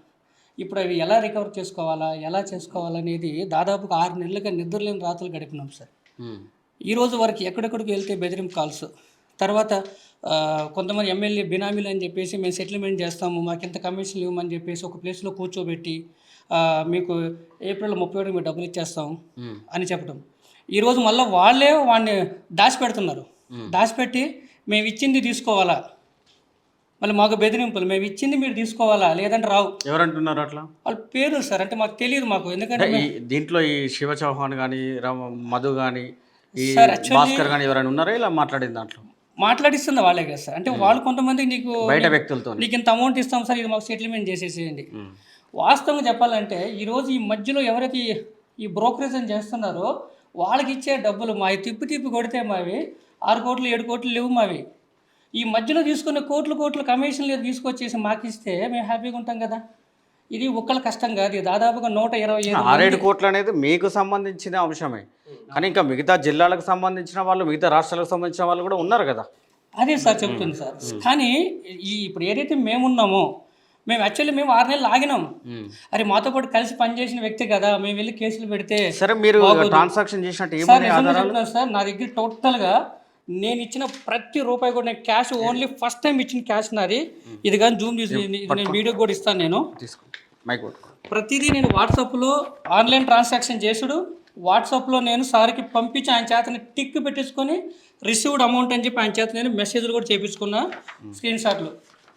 ఇప్పుడు అవి ఎలా రికవర్ చేసుకోవాలా, ఎలా చేసుకోవాలనేది దాదాపుగా 6 నెలలుగా నిద్రలేని రాత్రులు గడిపినాం సార్. ఈ రోజు వరకు ఎక్కడెక్కడికి వెళ్తే బెదిరింపు కాల్స్. తర్వాత కొంతమంది ఎమ్మెల్యే బినామీలు అని చెప్పేసి మేము సెటిల్మెంట్ చేస్తాము, మాకు ఇంత కమిషన్ ఇవ్వమని చెప్పేసి ఒక ప్లేస్లో కూర్చోబెట్టి మీకు ఏప్రిల్ 31 మీరు డబ్బులు ఇచ్చేస్తాం అని చెప్పడం. ఈరోజు మళ్ళీ వాళ్ళే వాడిని దాచిపెడుతున్నారు. దాచిపెట్టి మేము ఇచ్చింది తీసుకోవాలా, మళ్ళీ మాకు బెదిరింపులు, మేము ఇచ్చింది మీరు తీసుకోవాలా లేదంటే రావు. ఎవరంటున్నారు అట్లా? వాళ్ళ పేరు సార్ అంటే మాకు తెలియదు. మాకు ఎందుకంటే దీంట్లో ఈ శివ చౌహాన్ కానీ మధు కానీ భాస్కర్ కానీ ఎవరైనా ఉన్నారా ఇలా మాట్లాడిన దాంట్లో? మాట్లాడిస్తుంది వాళ్ళే కదా సార్. అంటే వాళ్ళు కొంతమంది బయట వ్యక్తులతో నీకు ఇంత అమౌంట్ ఇస్తాం సార్, ఇది మాకు సెటిల్మెంట్ చేసేసేయండి. వాస్తవంగా చెప్పాలంటే ఈరోజు ఈ మధ్యలో ఎవరైతే ఈ బ్రోకరేజ్ అని చేస్తున్నారో వాళ్ళకి ఇచ్చే డబ్బులు మా తిప్పి కొడితే మావి 6 కోట్లు 7 కోట్లు లేవు మావి. ఈ మధ్యలో తీసుకున్న కోట్లు కమిషన్లు తీసుకొచ్చేసి మాకు ఇస్తే మేము హ్యాపీగా ఉంటాం కదా. ఇది ఒక్కళ్ళ కష్టం కాదు, దాదాపుగా 125 కోట్లు అనేది మీకు సంబంధించిన అంశమే. కానీ ఇంకా మిగతా జిల్లాలకు సంబంధించిన వాళ్ళు, మిగతా రాష్ట్రాలకు సంబంధించిన వాళ్ళు కూడా ఉన్నారు కదా. అదే సార్ చెప్తుంది సార్. కానీ ఇప్పుడు ఏదైతే మేమున్నామో మేము 6 నెలలు ఆగినాం. అరే మాతో పాటు కలిసి పనిచేసిన వ్యక్తి కదా, మేము వెళ్ళి కేసులు పెడితే సరే మీరు ట్రాన్సాక్షన్ చేసినట్టు సార్ నా దగ్గర టోటల్గా నేను ఇచ్చిన ప్రతి రూపాయి కూడా నేను క్యాష్ ఓన్లీ ఫస్ట్ టైం ఇచ్చిన క్యాష్ నాది. ఇది కానీ జూమ్ చేసి నేను వీడియో కూడా ఇస్తాను. నేను ప్రతిదీ నేను వాట్సాప్లో ఆన్లైన్ ట్రాన్సాక్షన్ చేసుడు, వాట్సాప్లో నేను సార్కి పంపించి ఆయన చేతని టిక్ పెట్టేసుకొని రిసీవ్డ్ అమౌంట్ అని చెప్పి ఆయన చేత నేను మెసేజ్లు కూడా చేపించుకున్నా, స్క్రీన్ షాట్లు.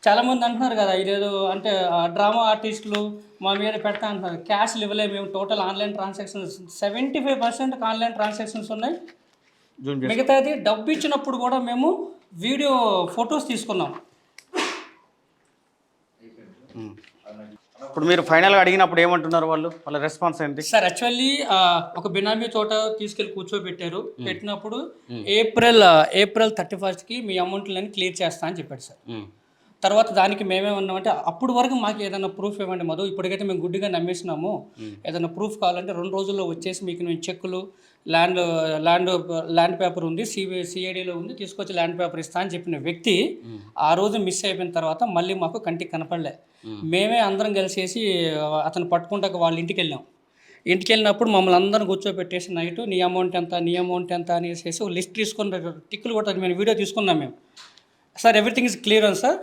చాలామంది అంటున్నారు కదా ఇదేదో అంటే డ్రామా ఆర్టిస్టులు మా మీద పెడతా అంటున్నారు. క్యాష్లు ఇవ్వలేము మేము, total online transactions 75% online transactions ఉన్నాయి. మిగతాది డబ్బు ఇచ్చినప్పుడు కూడా మేము వీడియో ఫొటోస్ తీసుకున్నాం. ఇప్పుడు మీరు ఫైనల్గా అడిగినప్పుడు ఏమంటున్నారు వాళ్ళ రెస్పాన్స్ ఏంటి సార్? యాక్చువల్లీ ఒక బినామీ తోట తీసుకెళ్ళి కూర్చోబెట్టారు. పెట్టినప్పుడు ఏప్రిల్ 31st మీ అమౌంట్లని క్లియర్ చేస్తా అని చెప్పాడు సార్. తర్వాత దానికి మేమేమన్నామంటే అప్పుడు వరకు మాకు ఏదైనా ప్రూఫ్ ఇవ్వండి మధు, ఇప్పటికైతే మేము గుడ్డిగా నమ్మేసినాము, ఏదైనా ప్రూఫ్ కావాలంటే 2 రోజుల్లో వచ్చేసి మీకు నేను చెక్కులు, ల్యాండ్ పేపర్ ఉంది, సిఐడిలో ఉంది, తీసుకొచ్చి ల్యాండ్ పేపర్ ఇస్తా అని చెప్పిన వ్యక్తి ఆ రోజు మిస్ అయిపోయిన తర్వాత మళ్ళీ మాకు కంటికి కనపడలే. మేమే అందరం కలిసేసి అతను పట్టుకుంటాక వాళ్ళ ఇంటికి వెళ్ళాం. ఇంటికి వెళ్ళినప్పుడు మమ్మల్ని అందరం కూర్చోబెట్టేసి నైట్ నీ అమౌంట్ ఎంత అనేసి ఒక లిస్ట్ తీసుకుని టిక్కులు కూడా మేము వీడియో తీసుకున్నాం మేము. సార్ ఎవ్రీథింగ్ ఇస్ క్లియర్ అని సార్,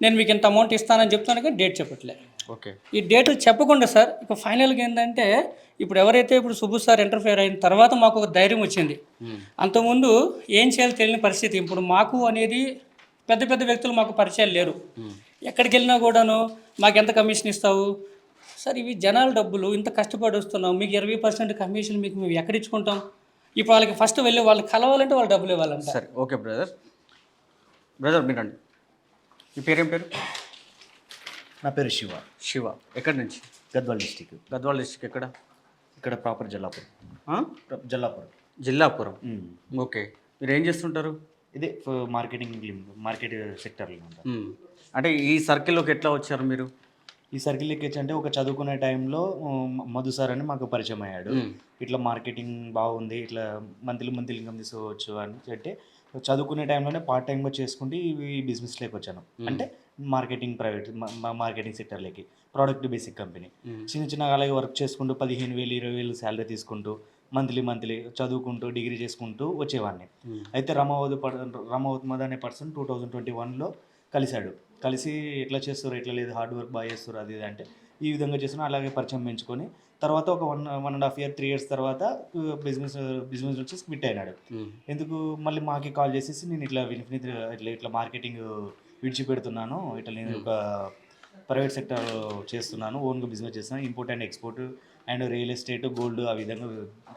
నేను మీకు ఇంత అమౌంట్ ఇస్తానని చెప్తాను కానీ డేట్ చెప్పట్లే. ఓకే, ఈ డేట్ చెప్పకుండా సార్ ఇప్పుడు ఫైనల్గా ఏంటంటే ఇప్పుడు ఎవరైతే ఇప్పుడు సుబ్బు సార్ ఇంటర్ఫేర్ అయిన తర్వాత మాకు ఒక ధైర్యం వచ్చింది. అంతకుముందు ఏం చేయాలో తెలియని పరిస్థితి. ఇప్పుడు మాకు అనేది పెద్ద వ్యక్తులు మాకు పరిచయాలు లేరు. ఎక్కడికి వెళ్ళినా కూడాను మాకు ఎంత కమిషన్ ఇస్తావు సార్, ఇవి జనాల డబ్బులు, ఇంత కష్టపడి వస్తున్నాం, మీకు 20% కమిషన్ మీకు మేము ఎక్కడ ఇచ్చుకుంటాం. ఇప్పుడు వాళ్ళకి ఫస్ట్ వెళ్ళి వాళ్ళు కలవాలంటే వాళ్ళు డబ్బులు ఇవ్వాలంట. సరే ఓకే బ్రదర్ మీరండి, మీ పేరేం పేరు? నా పేరు శివ. శివ. ఎక్కడి నుంచి? గద్వాల్ డిస్టిక్. గద్వాల డిస్ట్రిక్ట్ ఎక్కడ? ఇక్కడ ప్రాపర్ జల్లాపురం. ఆ? జల్లాపురం. జిల్లాపురం. ఓకే. మీరు ఏం చేస్తుంటారు? ఇదే మార్కెట్ సెక్టర్లో ఉంటాను. అంటే ఈ సర్కిల్లోకి ఎట్లా వచ్చారు మీరు? ఈ సర్కిల్ ఎక్కించి అంటే ఒక చదువుకునే టైంలో మధు సార్ అని మాకు పరిచయం అయ్యాడు. ఇట్లా మార్కెటింగ్ బాగుంది, ఇట్లా మంత్లీ ఇన్కమ్ తీసుకోవచ్చు అని అంటే చదువుకునే టైంలోనే పార్ట్ టైంగా చేసుకుంటూ ఈ బిజినెస్లోకి వచ్చాను. అంటే మార్కెటింగ్ సెక్టర్లోకి, ప్రోడక్ట్ బేసిక్ కంపెనీ. చిన్న అలాగే వర్క్ చేసుకుంటూ 15,000 20,000 శాలరీ తీసుకుంటూ మంత్లీ చదువుకుంటూ డిగ్రీ చేసుకుంటూ వచ్చేవాడిని. అయితే రమావత్ అనే పర్సన్ 2021లో కలిసి ఎట్లా చేస్తారు, ఎట్లా లేదు, హార్డ్ వర్క్ బాగా చేస్తారు అది ఇది అంటే ఈ విధంగా చేస్తున్నా. అలాగే పరిచయం పెంచుకొని తర్వాత ఒక 1.5 year 3 years తర్వాత బిజినెస్ వచ్చేసి క్విట్ అయినాడు. ఎందుకు మళ్ళీ మాకి కాల్ చేసేసి నేను ఇట్లా మార్కెటింగ్ విడిచిపెడుతున్నాను, ఇట్లా నేను ఒక ప్రైవేట్ సెక్టర్ చేస్తున్నాను, ఓన్గా బిజినెస్ చేస్తున్నాను, import and export and real estate, gold ఆ విధంగా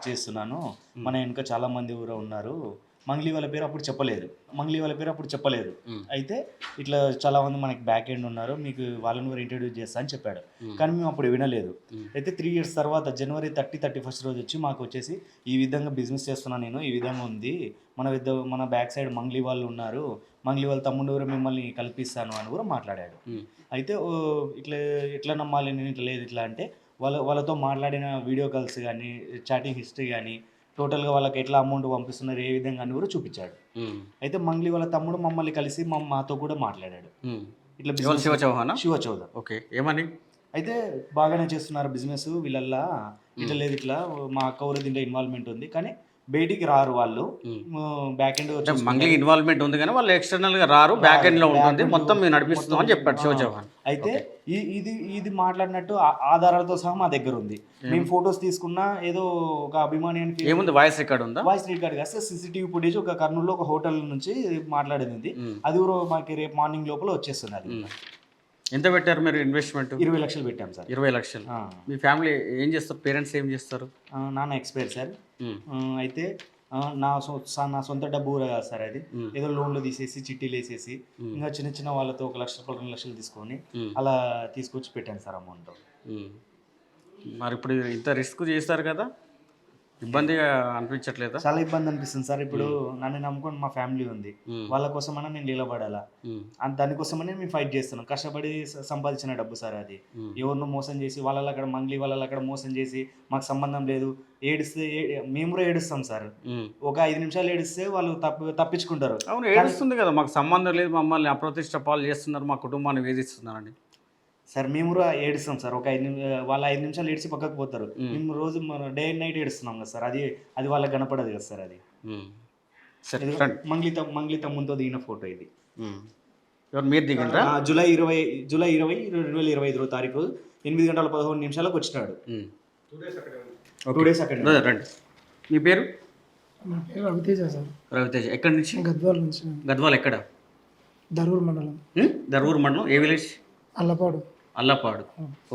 చేస్తున్నాను. మన వెనుక చాలామంది కూడా ఉన్నారు. మంగ్లీ వాళ్ళ పేరు అప్పుడు చెప్పలేదు. అయితే ఇట్లా చాలామంది మనకి బ్యాక్ ఎండ్ ఉన్నారు, మీకు వాళ్ళని కూడా ఇంట్రడ్యూస్ చేస్తా అని చెప్పాడు. కానీ మేము అప్పుడు వినలేదు. అయితే 3 years తర్వాత January 31st రోజు వచ్చి మాకు వచ్చేసి ఈ విధంగా బిజినెస్ చేస్తున్నాను నేను, ఈ విధంగా ఉంది, మన బ్యాక్ సైడ్ మంగ్లీ వాళ్ళు ఉన్నారు, మంగ్లీ వాళ్ళ తమ్ముడు కూడా మిమ్మల్ని కల్పిస్తాను అని కూడా మాట్లాడాడు. అయితే ఇట్లా నమ్మాలి నేను, ఇట్లా అంటే వాళ్ళతో మాట్లాడిన వీడియో కాల్స్ కానీ, చాటింగ్ హిస్టరీ కానీ, టోటల్గా వాళ్ళకి ఎట్లా అమౌంట్ పంపిస్తున్నారు, ఏ విధంగా అని కూడా చూపించాడు. అయితే మంగ్లీ వాళ్ళ తమ్ముడు మమ్మల్ని కలిసి మాతో కూడా మాట్లాడాడు. ఇట్లా శివ చౌదరి. ఓకే. ఏమని? అయితే బాగానే చేస్తున్నారు బిజినెస్ వీళ్ళల్లా, ఇట్లా మా అక్క ఊరు దీంట్లో ఇన్వాల్వ్మెంట్ ఉంది, కానీ బయటికి రారు వాళ్ళు, బ్యాక్ ఎండ్ మంగ్లీ ఇన్వాల్వ్మెంట్ ఉంది కానీ వాళ్ళు ఎక్స్టర్నల్ గా రారు, బ్యాక్ ఎండ్ లో ఉంటుంది, మొత్తం మేము నడిపిస్తున్నాం అని చెప్పాడు శివ చౌహాన్. అయితే ఇది మాట్లాడినట్టు ఆధారాలతో సహా మా దగ్గర ఉంది. మేము ఫొటోస్ తీసుకున్నా ఏదో ఒక అభిమాని అని ఏముంది, వాయిస్ రికార్డ్ ఉందా? వాయిస్ రికార్డ్ కాదు, CCTV ఫుటేజ్ ఒక కర్నూలులో ఒక హోటల్ నుంచి మాట్లాడేది ఉంది. అది కూడా మాకు రేపు మార్నింగ్ లోపల వచ్చేస్తుంది. అది ఎంత పెట్టారు మీరు ఇన్వెస్ట్మెంట్? 20 లక్షలు పెట్టాం సార్. 20 లక్షలు. మీ ఫ్యామిలీ ఏం చేస్తారు? పేరెంట్స్ ఏం చేస్తారు? నాన్న ఎక్స్పైర్ సార్. అయితే నా సొంత డబ్బు కాదు సార్, అది ఏదో లోన్లు తీసేసి చిట్టీలు వేసేసి ఇంకా చిన్న వాళ్ళతో 1 లక్ష 2 లక్షలు తీసుకొని అలా తీసుకొచ్చి పెట్టాను సార్ అమౌంట్. మరి ఇప్పుడు ఇంత రిస్క్ చేస్తారు కదా, ఇబ్బందిగా అనిపించట్లేదా? చాలా ఇబ్బంది అనిపిస్తుంది సార్. ఇప్పుడు నన్ను నమ్ముకొని మా ఫ్యామిలీ ఉంది, వాళ్ళ కోసమైనా నేను నిలబడాలా, దానికోసమనే మేము ఫైట్ చేస్తున్నాం. కష్టపడి సంపాదించిన డబ్బు సార్ అది. ఎవరినో మోసం చేసి మంగ్లీ వాళ్ళ అక్కడ మోసం చేసి మాకు సంబంధం లేదు, ఏడిస్తే మేము కూడా ఏడుస్తాం సార్. ఒక 5 నిమిషాలు ఏడిస్తే వాళ్ళు తప్పించుకుంటారు. అవును, ఏడుస్తుంది కదా, మాకు సంబంధం లేదు, మమ్మల్ని అప్రతిష్ట పాలు చేస్తున్నారు, మా కుటుంబాన్ని వేధిస్తున్నారండి సార్. మేము కూడా ఏడుస్తాం సార్. వాళ్ళ 5 నిమిషాలు ఏడిచి పక్కకు పోతారు, మేము రోజు డే అండ్ నైట్ ఏడుస్తున్నాం కదా సార్. అది వాళ్ళకి కనపడదు కదా సార్. అది మంగ్లీ తమ్ముతో దిగిన ఫోటో ఇది. మీరు దిగిండ్రా? జూలై 20 2025 తారీఖు 8:11 వచ్చినాడు. 2 days అక్కడ రండి. మీ పేరు? నా పేరు రవితేజ సార్. రవితేజ. ఎక్కడి నుంచి? గద్వాల నుంచి. గద్వాల్ ఎక్కడ? దరూర్ మండలం. దరూర్ మండలం. ఏ విలేజ్? అల్లపాడు.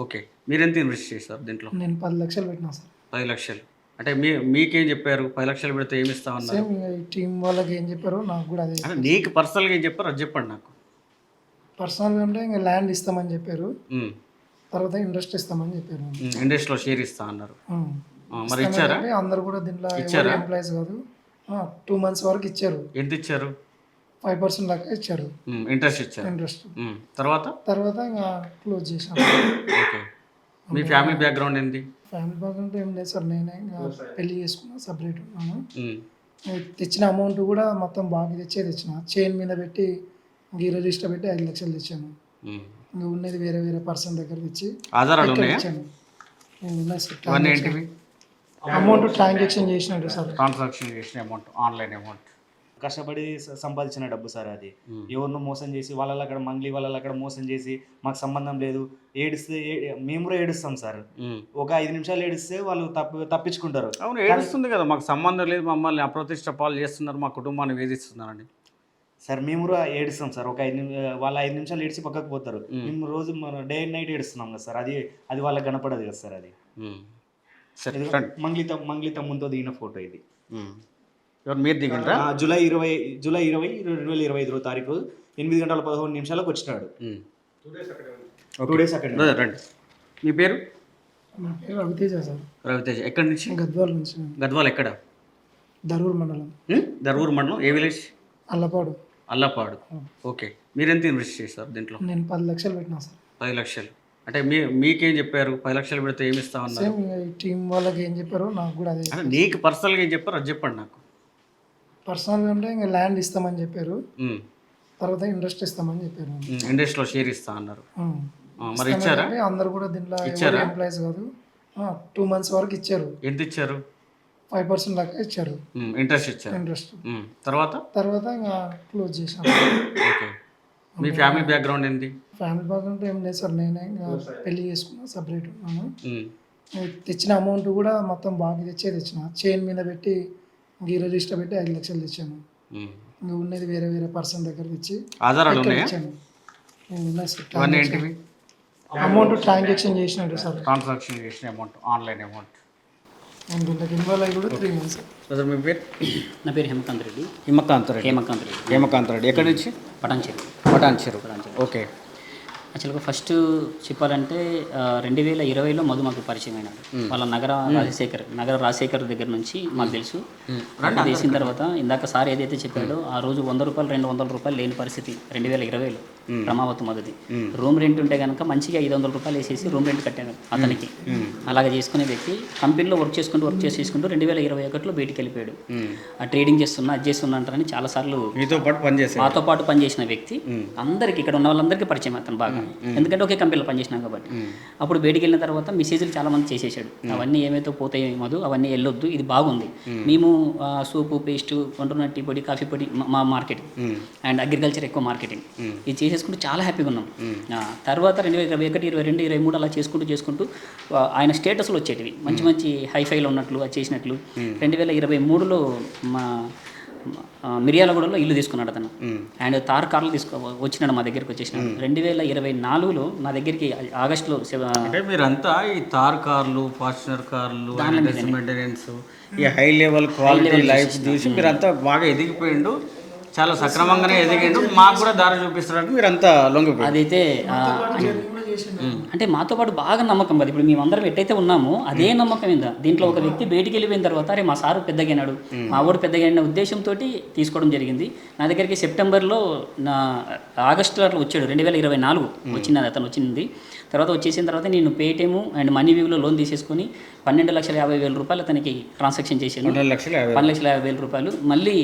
ఓకే. మీరు ఎంత ఇన్వెస్ట్ చేస్తారు దీంట్లో? నేను 10 లక్షలు పెట్టినా సార్. 10 లక్షలు. అంటే మీకేం చెప్పారు? 10 లక్షలు పెడితే ఏమి ఇస్తామన్నారు? సేమ్ ఈ టీం వాళ్ళకి ఏం చెప్పారో నాకు కూడా అదే. అంటే నీకు పర్సనల్గా ఏం చెప్పారు అది చెప్పండి నాకు. పర్సనల్గా అంటే ఇంకా ల్యాండ్ ఇస్తామని చెప్పారు, తర్వాత ఇండస్ట్రీ ఇస్తామని చెప్పారు. ఇండస్ట్రీలో షేర్ ఇస్తా అన్నారు. మరి ఇచ్చారా? అందరు కూడా దీంట్లో ఎంప్లాయీస్ కాదు, 2 months వరకు ఇచ్చారు. ఎంత ఇచ్చారు? 5% దాకా ఇచ్చారు. ఇంట్రెస్ట్ ఇచ్చారు. ఇంట్రెస్ట్ తర్వాత ఇంకా క్లోజ్ చేశాను. ఓకే. మీ ఫ్యామిలీ బ్యాక్గ్రౌండ్ ఏంటి? ఫ్యామిలీ బ్యాక్గ్రౌండ్ ఏం లేదు సార్. నేనే ఇంకా పెళ్లి చేసుకున్నా, సపరేట్ ఉన్నాను. తెచ్చిన అమౌంట్ కూడా మొత్తం బాగా తెచ్చిన, చైన్ మీద పెట్టి రిజిస్టర్ పెట్టి 5 లక్షలు తెచ్చాను. ఇంకా ఉన్నది వేరే పర్సన్ దగ్గర తెచ్చి ఆధారాలు ఉన్నాయా? అమౌంట్ ట్రాన్సాక్షన్ చేసినట్టు సార్. ట్రాన్సాక్షన్ చేసిన అమౌంట్, ఆన్లైన్ అమౌంట్. కష్టపడి సంపాదించిన డబ్బు సార్ అది. ఎవరినో మోసం చేసి మంగ్లీ వాళ్ళ అక్కడ మోసం చేసి మాకు సంబంధం లేదు, ఏడిస్తే మేము కూడా ఏడుస్తాం సార్. ఒక 5 నిమిషాలు ఏడిస్తే వాళ్ళు తప్పించుకుంటారు. అవును, ఏడుస్తుంది కదా, మాకు సంబంధం లేదు, మమ్మల్ని అప్రతిష్ట పాలు చేస్తున్నారు, మా కుటుంబాన్ని వేధిస్తున్నారండి సార్. మేము కూడా ఏడుస్తాం సార్. వాళ్ళ 5 నిమిషాలు ఏడిచి పక్కకు పోతారు, మేము రోజు డే అండ్ నైట్ ఏడుస్తున్నాం కదా సార్. అది వాళ్ళకి కనపడదు కదా సార్. అది మంగ్లీ తమ్ముతో దిగిన ఫోటో ఇది. మీరు దిగిండ్రా? జూలై 20 2025 తారీఖు 8:11 వచ్చినాడు. 2 days అక్కడ బ్రదర్ రండి. మీ పేరు? నా పేరు రవితేజ సార్. రవితేజ్. ఎక్కడి నుంచి? గద్వాల నుంచి నేను. గద్వాల్ ఎక్కడ? దరూర్ మండలం, దర్వూర్ మండలం. ఏ విలేజ్? అల్లపాడు. అల్లపాడు. ఓకే. మీరెంత ఇన్వెస్ట్ చేస్తారు దీంట్లో? నేను 10 లక్షలు పెట్టినా సార్. 10 లక్షలు. అంటే మీకేం చెప్పారు? 10 లక్షలు పెడితే ఏమి ఇస్తామన్నారు? సేమ్ ఇంకా ఈ టీం వాళ్ళకి ఏం చెప్పారో నాకు కూడా అదే. అంటే నీకు పర్సనల్గా ఏం చెప్పారు అది చెప్పండి నాకు. పర్సనల్గా అంటే ఇంకా ల్యాండ్ ఇస్తామని చెప్పారు, ఉమ్. తర్వాత ఇంట్రెస్ట్ ఇస్తామని చెప్పారు. ఇండస్ట్రీలో షేర్ ఇస్తా అన్నారు. మరి ఇచ్చారా? అంటే అందరు కూడా దీంట్లో ఎంప్లాయీస్ కాదు, 2 months వరకు ఇచ్చారు. ఎంత ఇచ్చారు? 5% దాకా ఇచ్చారు ఇంట్రెస్ట్ ఇచ్చారు. ఇంట్రెస్ట్. తర్వాత ఇంకా క్లోజ్ చేసాం. ఓకే. మీ ఫ్యామిలీ బ్యాక్గ్రౌండ్ ఏంటి? ఫ్యామిలీ బ్యాక్గ్రౌండ్ ఏం లేదు సార్, నేనే ఇంకా పెళ్లి చేసుకున్నా, సపరేట్ ఉన్నాను. తెచ్చిన అమౌంట్ కూడా మొత్తం బాగా తెచ్చిన, చైన్ మీద పెట్టి గీ రిజిస్టర్ పెట్టి 5 లక్షలు తెచ్చాను. ఇంకా ఉన్నది వేరే వేరే పర్సన్ దగ్గర తెచ్చి ఆధారాలు ఉన్నాయా? ఇచ్చాను. ఉన్నాయి సార్. ఇవన్నీ ఏంటివి? అమౌంట్ ట్రాన్సాక్షన్ చేసినట్టు సార్. ట్రాన్సాక్షన్ చేసిన అమౌంట్, ఆన్లైన్ అమౌంట్. నేను దీంట్లోకి ఇన్వాల్వ్ అయ్యి కూడా 3 months. బ్రదర్ మీ పేరు? నా పేరు హేమకాంత్ రెడ్డి. హిమకాంత్ రెడ్డి. హేమకాంత్ రెడ్డి. ఎక్కడి నుంచి? పటాన్చెరు. పటాన్చెరు. ఓకే. యాక్చువల్గా ఫస్ట్ చెప్పాలంటే 2020లో మధు మాకు పరిచయం అయినాడు. వాళ్ళ నగర రాజశేఖర్ దగ్గర నుంచి మాకు తెలుసు. చేసిన తర్వాత ఇందాక సార్ ఏదైతే చెప్పాడో ఆ రోజు 100 రూపాయలు 200 రూపాయలు లేని పరిస్థితి 2020లో రమావతి మధుది. రూమ్ రెంట్ ఉంటే కనుక మంచిగా 500 రూపాయలు వేసేసి రూమ్ రెంట్ కట్టాను అతనికి. అలాగే చేసుకునే వ్యక్తి కంపెనీలో వర్క్ చేసుకుంటూ 2021లో బయటికి వెళ్ళిపోయాడు. ఆ ట్రేడింగ్ చేస్తున్నా అది చేస్తున్నా అంటారని చాలాసార్లు మాతో పాటు పనిచేసిన వ్యక్తి. అందరికీ ఇక్కడ ఉన్న వాళ్ళందరికీ పరిచయం అతను బాగా, ఎందుకంటే ఒకే కంపెనీలో పనిచేసినాం కాబట్టి. అప్పుడు బయటికి వెళ్ళిన తర్వాత మెసేజ్లు చాలా మంది చేసేసాడు, అవన్నీ ఏమైతే పోతాయి మధు, అవన్నీ వెళ్ళొద్దు, ఇది బాగుంది. మేము సోపు, పేస్ట్, వండున్న టీ పొడి, కాఫీ పొడి, మా మార్కెటింగ్ అండ్ అగ్రికల్చర్ ఎక్కువ మార్కెటింగ్ ఇది చేసేసుకుంటూ చాలా హ్యాపీగా ఉన్నాం. తర్వాత 2021, 22, 23 అలా చేసుకుంటూ ఆయన స్టేటస్లు వచ్చేటివి మంచి మంచి హైఫైలో ఉన్నట్లు అది చేసినట్లు. 2023లో మా మిర్యాలగూడలో ఇల్లు తీసుకున్నాడు అతను. అండ్ తార్ కార్లు వచ్చినాడు మా దగ్గరికి వచ్చేసినాడు. 2024లో నా దగ్గరికి ఆగస్టులో. అంటే మీరంతా ఈ తార్ కార్లు, ఫార్చునర్ కార్లు, మెయింటెనెన్స్, ఈ హై లెవెల్ క్వాలిటీ లైఫ్ చూసి మీరంతా బాగా ఎదిగిపోయిండు, చాలా సక్రమంగానే ఎదిగిండు, మాకు కూడా దారి చూపిస్తున్నాడు, మీరంతా లొంగిపోయింది. అదైతే అంటే మాతో పాటు బాగా నమ్మకం కదా. ఇప్పుడు మేమందరం ఎట్టయితే ఉన్నామో అదే నమ్మకం ఇందా. దీంట్లో ఒక వ్యక్తి బయటికి వెళ్ళిపోయిన తర్వాత అరే మా సారు పెద్దగైనాడు, మా వాడు పెద్దగైన ఉద్దేశంతో తీసుకోవడం జరిగింది. నా దగ్గరికి సెప్టెంబర్లో ఆగస్టులో అట్లా వచ్చాడు. 2024 వచ్చింది అతను వచ్చింది. తర్వాత వచ్చేసిన తర్వాత నేను పేటిఎం అండ్ మనీవ్యూలో లోన్ తీసేసుకొని 12,50,000 రూపాయలు అతనికి ట్రాన్సాక్షన్ చేశాను. 12,50,000 రూపాయలు. మళ్ళీ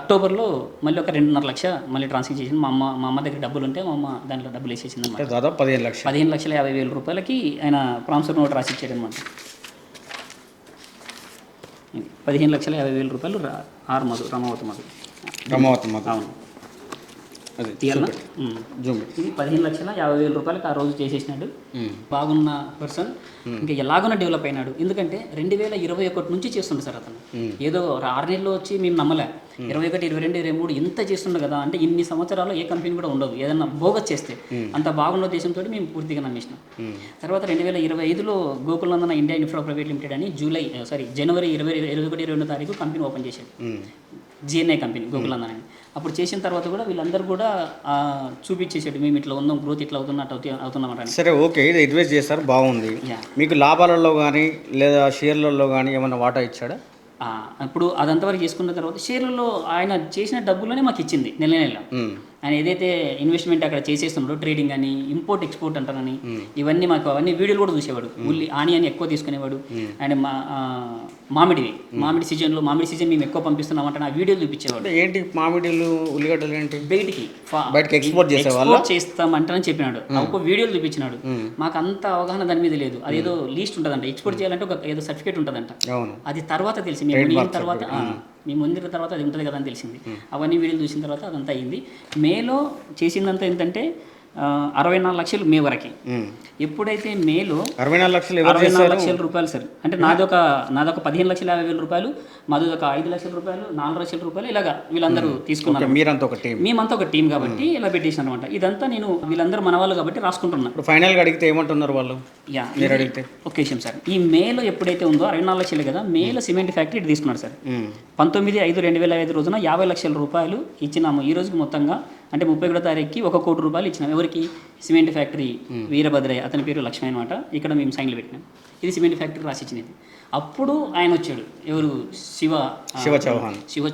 అక్టోబర్లో మళ్ళీ ఒక 2.5 లక్షలు మళ్ళీ ట్రాన్సాక్షన్ చేసాను. మా అమ్మ దగ్గర డబ్బులు ఉంటే మా అమ్మ దాంట్లో డబ్బులు వేసేసింది అనమాట. దాదాపు 15,50,000 రూపాయలకి ఆయన ప్రామిసరీ నోట్ రాసి ఇచ్చాడు అనమాట. 15,50,000 రూపాయలు రమావతి మధు. అవును, తీయాలా? ఇది 15,50,000 రూపాయలకి ఆ రోజు చేసేసినాడు. బాగున్న పర్సన్ ఇంకా ఎలాగోనా డెవలప్ అయినాడు. ఎందుకంటే 2021 నుంచి చేస్తుండే సార్ అతను. ఏదో 6 నెలల్లో వచ్చి మేము నమ్మలే. 21, 22, 23 ఇంత చేస్తుండే కదా అంటే ఇన్ని సంవత్సరాలు ఏ కంపెనీ కూడా ఉండదు ఏదన్నా బోగస్ చేస్తే. అంత బాగున్న ఉద్దేశంతో మేము పూర్తిగా నమ్మేసినాం. తర్వాత 2025లో గోకులందన ఇండియా ఇన్ఫ్రా ప్రైవేట్ లిమిటెడ్ అని జనవరి 21, 22 తారీఖు కంపెనీ ఓపెన్ చేశాడు. జిఎన్ఐ కంపెనీ గోకులందన అని. అప్పుడు చేసిన తర్వాత కూడా వీళ్ళందరూ కూడా చూపించేసాడు, మేము ఇట్లా ఉన్నాం, గ్రోత్ ఇట్లా అవుతున్నాం. సరే, ఓకే, ఇది ఇన్వెస్ట్ చేస్తారు, బాగుంది. మీకు లాభాలలో కానీ లేదా షేర్లలో కానీ ఏమైనా వాటా ఇచ్చాడా? ఇప్పుడు అదంతవరకు చేసుకున్న తర్వాత షేర్లలో ఆయన చేసిన డబ్బులోనే మాకు ఇచ్చింది నెల నెల. ఆయన ఏదైతే ఇన్వెస్ట్మెంట్ అక్కడ చేసేస్తున్నాడో ట్రేడింగ్ అని, ఇంపోర్ట్ ఎక్స్పోర్ట్ అంటారని, ఇవన్నీ మాకు అవన్నీ వీడియోలు కూడా చూసేవాడు. ఉల్లి ఆనియన్ ఎక్కువ తీసుకునేవాడు. అండ్ మామిడి సీజన్ మేము ఎక్కువ పంపిస్తున్నామంటే ఆ వీడియోలు చూపించేవాడు. ఏంటి మామిడిలు, ఉల్లిగడ్డలు ఏంటి బయటికి ఎక్స్పోర్ట్ చేస్తామంటారని చెప్పినాడు. ఒక వీడియోలు చూపించినాడు. మాకు అంత అవగాహన దాని మీద లేదు. అది ఏదో లీస్ట్ ఉంటుందంట, ఎక్స్పోర్ట్ చేయాలంటే ఒక ఏదో సర్టిఫికేట్ ఉంటుందంట. అది తర్వాత తెలిసి మేము ముందు తర్వాత అది ఉంటుంది కదా అని తెలిసింది. అవన్నీ వీడియోలు చూసిన తర్వాత అదంతా అయింది. మేలో చేసిందంతా ఏంటంటే 64 లక్షలు మే వరకు. ఎప్పుడైతే మేలో 64 లక్షల రూపాయలు సార్, అంటే నాదొక 15,50,000 రూపాయలు, మాదొక 5 లక్షల రూపాయలు, 4 లక్షల రూపాయలు, ఇలాగా వీళ్ళందరూ తీసుకున్నారు. మేమంతా ఒక టీం కాబట్టి ఇలా పెట్టేసిన అనమాట. ఇదంతా నేను వీళ్ళందరూ మన వాళ్ళు కాబట్టి రాసుకుంటున్నాను. ఫైనల్గా అడిగితే ఏమంటున్నారు వాళ్ళు? ఒక విషయం సార్, ఈ మేలో ఎప్పుడైతే ఉందో 64 లక్షలు కదా, మేలో సిమెంట్ ఫ్యాక్టరీ ఇటు తీసుకున్నాడు సార్. 19/5/2005 రోజున 50 లక్షల రూపాయలు ఇచ్చినాము. ఈ రోజుకి మొత్తంగా అంటే 31వ తారీఖుకి 1 కోటి రూపాయలు ఇచ్చినాం. ఎవరికి? సిమెంట్ ఫ్యాక్టరీ వీరభద్రయ్య, అతని పేరు లక్ష్మణ్ అనమాట. ఇక్కడ మేము సైన్లు పెట్టినాం. ఇది సిమెంట్ ఫ్యాక్టరీ రాసిచ్చినది. అప్పుడు ఆయన వచ్చాడు, ఎవరు? శివ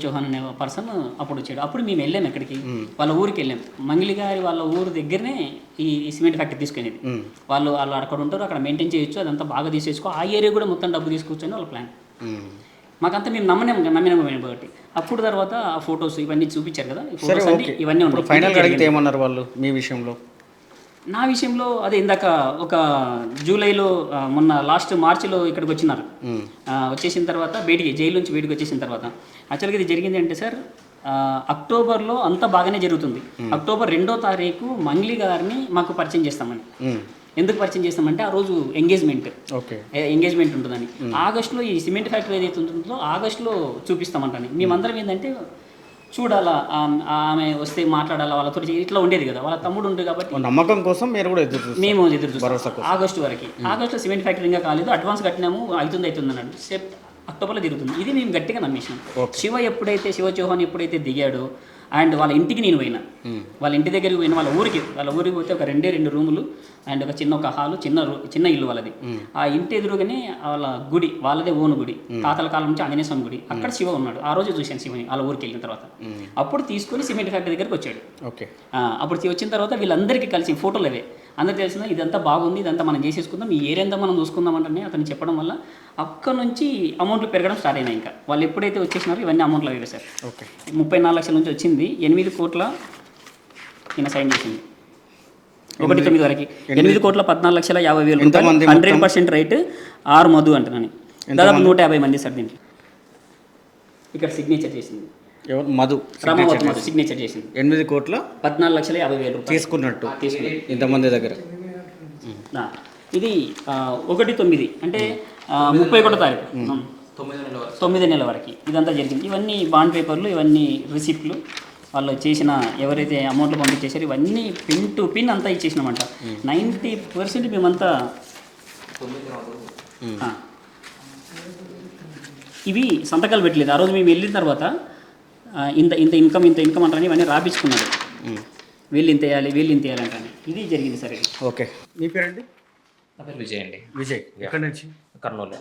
చౌహాన్ అనే పర్సన్ అప్పుడు వచ్చాడు. అప్పుడు మేము వెళ్ళాం ఎక్కడికి, వాళ్ళ ఊరికి వెళ్ళాం. మంగిలి గారి వాళ్ళ ఊరు దగ్గరనే ఈ సిమెంట్ ఫ్యాక్టరీ తీసుకునేది. వాళ్ళు అక్కడ ఉంటారు, అక్కడ మెయింటైన్ చేయొచ్చు, అదంతా బాగా తీసేసుకో, ఆ ఏరియా కూడా మొత్తం డబ్బు తీసుకొచ్చని వాళ్ళ ప్లాన్. మాకంతా మేము నమ్మినాము కాబట్టి అప్పుడు తర్వాత ఆ ఫొటోస్ ఇవన్నీ చూపించారు కదా, ఈ ఫొటోస్ అన్ని ఇవన్నీ ఉన్నాయి. ఫైనల్ అడిగితే ఏమన్నారు వాళ్ళు మీ విషయంలో? నా విషయంలో అదే ఇందాక ఒక జూలైలో మొన్న లాస్ట్ మార్చిలో ఇక్కడికి వచ్చినారు. వచ్చేసిన తర్వాత జైలు నుంచి బయటికి వచ్చేసిన తర్వాత యాక్చువల్గా ఇది జరిగింది అంటే సార్, అక్టోబర్లో అంతా బాగానే జరుగుతుంది. అక్టోబర్ 2వ తారీఖు మంగ్లీ గారిని మాకు పరిచయం చేస్తామని. ఎందుకు పరిచయం చేస్తామంటే ఆ రోజు ఎంగేజ్మెంట్ ఉంటుందని. ఆగస్టులో ఈ సిమెంట్ ఫ్యాక్టరీ ఏదైతే ఉంటుందో ఆగస్టులో చూపిస్తామంటని. మేమందరం ఏంటంటే చూడాలా, ఆమె వస్తే మాట్లాడాలా, వాళ్ళతో ఇట్లా ఉండేది కదా. వాళ్ళ తమ్ముడు ఉండే కాబట్టి నమ్మకం కోసం మేము ఎదురు చూస్తాం ఆగస్టు వరకు. ఆగస్టులో సిమెంట్ ఫ్యాక్టరీ ఇంకా కాలేదు, అడ్వాన్స్ కట్టినాము, అవుతుంది అన్నాడు. అక్టోబర్లో తిరుగుతుంది. ఇది మేము గట్టిగా నమ్మేసినాం. శివ చౌహాన్ ఎప్పుడైతే దిగాడో, అండ్ వాళ్ళ ఇంటికి నేను పోయినా, వాళ్ళ ఇంటి దగ్గరికి పోయిన, వాళ్ళ ఊరికి పోతే ఒక 2 రూములు అండ్ ఒక హాలు, చిన్న ఇల్లు వాళ్ళది. ఆ ఇంటి ఎదురుగానే వాళ్ళ గుడి, వాళ్ళదే ఓను గుడి, తాతల కాలం నుంచి ఆంజనేయ స్వామి గుడి. అక్కడ శివ ఉన్నాడు. ఆ రోజు చూశాను శివని వాళ్ళ ఊరికి వెళ్ళిన తర్వాత. అప్పుడు తీసుకొని సిమెంట్ ఫ్యాక్టరీ దగ్గరికి వచ్చాడు. అప్పుడు వచ్చిన తర్వాత వీళ్ళందరికీ కలిసి ఫోటోలు అవే అందరికి తెలిసిన, ఇదంతా బాగుంది, ఇదంతా మనం చేసేసుకుందాం, ఈ ఏరియా అంతా మనం చూసుకుందాం అంటే అతను చెప్పడం వల్ల అక్కడ నుంచి అమౌంట్లు పెరగడం స్టార్ట్ అయినాయి. ఇంకా వాళ్ళు ఎప్పుడైతే వచ్చేసినారో ఇవన్నీ అమౌంట్లు అవి సార్. 34 లక్షల నుంచి వచ్చింది, 8 కోట్ల ఈయన సైన్ చేసింది 1/9 వరకు. 8,14,50,000 రూపాయలు 100% రైట్. మధు అంటున్నాను, దాదాపు 150 మంది సార్. దీంట్లో ఇక్కడ సిగ్నేచర్ చేసింది మధు, సిగ్నేచర్ చేసింది. 8,14,50,000 రూపాయలు తీసుకున్నట్టు ఇంతమంది దగ్గర. ఇది 1/9 అంటే 31వ తారీఖు 9 నెలల వరకు ఇదంతా జరిగింది. ఇవన్నీ బాండ్ పేపర్లు, ఇవన్నీ రిసిప్ట్లు, వాళ్ళు చేసిన ఎవరైతే అమౌంట్లు పంపించేసారో ఇవన్నీ పిన్ టు పిన్ అంతా ఇచ్చేసినామంట. 90% మేమంతా ఇవి సంతకాలు పెట్టలేదు. ఆ రోజు మేము వెళ్ళిన తర్వాత ఇంత ఇన్కమ్ అంటారని ఇవన్నీ రాపించుకున్నారు. వీళ్ళు ఇంత వేయాలి అంటాను. ఇది జరిగింది సార్. ఓకే, మీ పేరండి? నా పేరు విజయ్ అండి. విజయ్, ఎక్కడి నుంచి? కర్నూలు.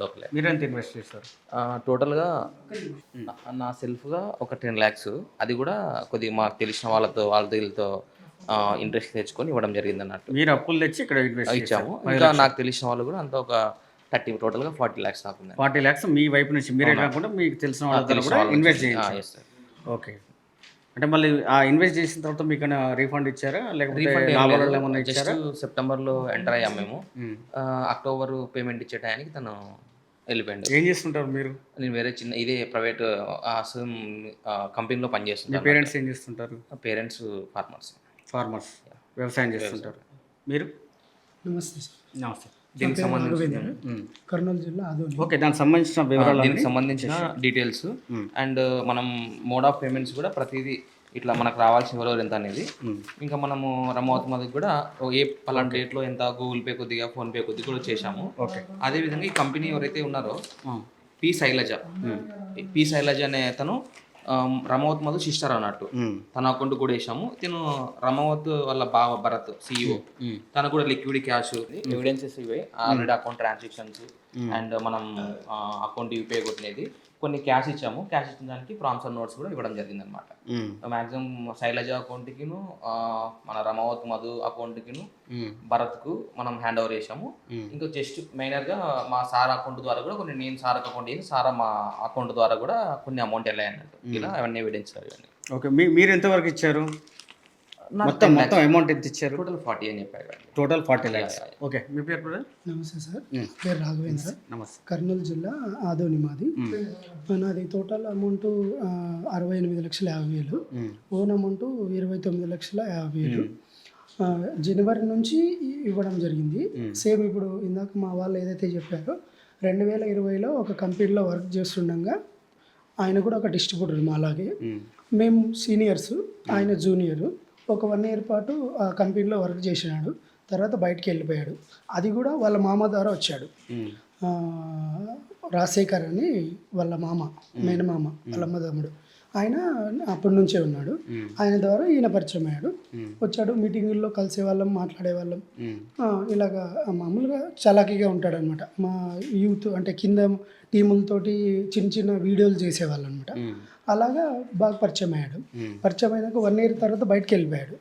లోకలే. మీరెంత ఇన్వెస్ట్ చేస్తారు? టోటల్గా నా సెల్ఫ్గా ఒక 10 lakhs, అది కూడా కొద్దిగా మాకు తెలిసిన వాళ్ళతో వీళ్ళతో ఇంట్రెస్ట్ తెచ్చుకొని ఇవ్వడం జరిగింది అన్నట్టు. మీరు అప్పులు తెచ్చి ఇక్కడ ఇన్వెస్ట్ ఇచ్చాము. ఇంకా నాకు తెలిసిన వాళ్ళు కూడా అంతా ఒక 30, టోటల్గా 40 lakhs నాకు. 40 lakhs మీ వైపు నుంచి మీరే కాకుండా మీకు తెలిసిన వాళ్ళతో కూడా ఇన్వెస్ట్ చేయాలి. ఓకే, అంటే మళ్ళీ ఆ ఇన్వెస్ట్ చేసిన తర్వాత మీకు రీఫండ్ ఇచ్చారా, లేకపోతే జస్ట్ సెప్టెంబర్లో ఎంటర్ అయ్యాము మేము. అక్టోబర్ పేమెంట్ ఇచ్చే టైంకి తను వెళ్ళిపోయాడు. ఏం చేస్తుంటారు మీరు? నేను వేరే ఇదే ప్రైవేట్ కంపెనీలో పనిచేస్తున్నాను. పేరెంట్స్ ఏం చేస్తుంటారు? పేరెంట్స్ ఫార్మర్స్, వ్యవసాయం చేస్తుంటారు. మీరు? నమస్తే సార్. నమస్తే. దీనికి సంబంధించిన కర్నూలు జిల్లా ఆదోని. ఓకే, దానికి సంబంధించిన వివరాలు, దీనికి సంబంధించిన డీటెయిల్స్ అండ్ మనం మోడ్ ఆఫ్ పేమెంట్స్ కూడా ప్రతిదీ ఇట్లా మనకు రావాల్సిన ఎవరెవరు ఎంత అనేది, ఇంకా మనము రమౌత్ మధ్య కూడా ఏ పలానా డేట్లో ఎంత గూగుల్ పే కొద్దిగా, ఫోన్పే కొద్దిగా కూడా చేశాము. అదేవిధంగా ఈ కంపెనీ ఎవరైతే ఉన్నారో పి శైలజ అనే తను రమౌత్ మధు సిస్టర్ అన్నట్టు, తన అకౌంట్ కూడా వేసాము. తిను రమౌత్ వాళ్ళ బావ భరత్ CEO, తను కూడా లిక్విడ్ క్యాష్ ఎవిడెన్సెస్ ఇవే, ఆల్రెడీ అకౌంట్ ట్రాన్సాక్షన్స్ అండ్ మనం అకౌంట్ యూపీఐ కొట్టినది, కొన్ని క్యాష్ ఇచ్చాము. క్యాష్ ఇచ్చిన దానికి ప్రామ్స్ అండ్ నోట్స్ కూడా ఇవ్వడం జరిగింది అనమాట. మ్యాక్సిమం శైలజ అకౌంట్కిను, మన రమౌత్ మధు అకౌంట్కిను, భరత్కు మనం హ్యాండ్ ఓవర్ చేసాము. ఇంకా జస్ట్ మైనర్గా మా సార్ అకౌంట్ ద్వారా కూడా కొన్ని, నేను సార్ అకౌంట్ చేసి సార్ మా అకౌంట్ ద్వారా కూడా కొన్ని అమౌంట్ వెళ్ళాయి అన్నట్టు. ఇలా అవన్నీ ఎవిడెన్స్ ఇవన్నీ. ఓకే, మీరు ఎంతవరకు ఇచ్చారు? మొత్తం అమౌంట్ ఎంత ఇచ్చారు? టోటల్ 40 అని చెప్పారు. Total 40 lakhs. ఓకే, మీ పేరు బ్రదర్? నమస్తే సార్, పేరు రాఘవేంద్ర. నమస్తే. కర్నూలు జిల్లా ఆదోని మాది. నాది టోటల్ అమౌంట్ 68,50,000. Own amount 29,50,000. జనవరి నుంచి ఇవ్వడం జరిగింది. సేమ్ ఇప్పుడు ఇందాక మా వాళ్ళు ఏదైతే చెప్పారో 2020లో ఒక కంపెనీలో వర్క్ చేస్తుండగా ఆయన కూడా ఒక డిస్ట్రిబ్యూటర్ మాలాగే. మేము సీనియర్స్, ఆయన జూనియర్. ఒక 1 year పాటు ఆ కంపెనీలో వర్క్ చేసినాడు. తర్వాత బయటికి వెళ్ళిపోయాడు. అది కూడా వాళ్ళ మామ ద్వారా వచ్చాడు. రాజశేఖర్ అని వాళ్ళ మామ, మేనమామ, వాళ్ళ అమ్మ తమ్ముడు. ఆయన అప్పటి నుంచే ఉన్నాడు. ఆయన ద్వారా ఈయన పరిచయం అయ్యాడు. వచ్చాడు, మీటింగుల్లో కలిసే వాళ్ళం, మాట్లాడే వాళ్ళం. ఇలాగా మామూలుగా చలాకీగా ఉంటాడనమాట. మా యూత్ అంటే కింద టీములతోటి చిన్న చిన్న వీడియోలు చేసేవాళ్ళు అనమాట. అలాగా బాగా పరిచయం అయ్యాడు. పరిచయం అయినాక 1 year తర్వాత బయటకు వెళ్ళిపోయాడు.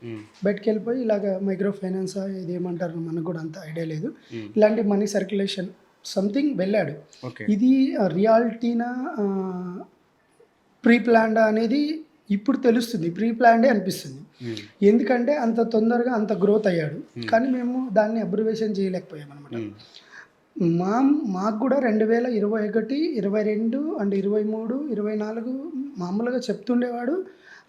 బయటకు వెళ్ళిపోయి ఇలాగ మైక్రో ఫైనాన్స్ ఇది ఏమంటారు మనకు కూడా అంత ఐడియా లేదు, ఇలాంటి మనీ సర్క్యులేషన్ సంథింగ్ వెళ్ళాడు. ఇది రియాలిటీనా ప్రీ ప్లాన్డ్ అనేది ఇప్పుడు తెలుస్తుంది. ప్రీ ప్లాన్డే అనిపిస్తుంది. ఎందుకంటే అంత తొందరగా అంత గ్రోత్ అయ్యాడు. కానీ మేము దాన్ని అబ్జర్వేషన్ చేయలేకపోయాం అనమాట. మాకు కూడా 2021, 22 అండ్ 23, 24 మామూలుగా చెప్తుండేవాడు.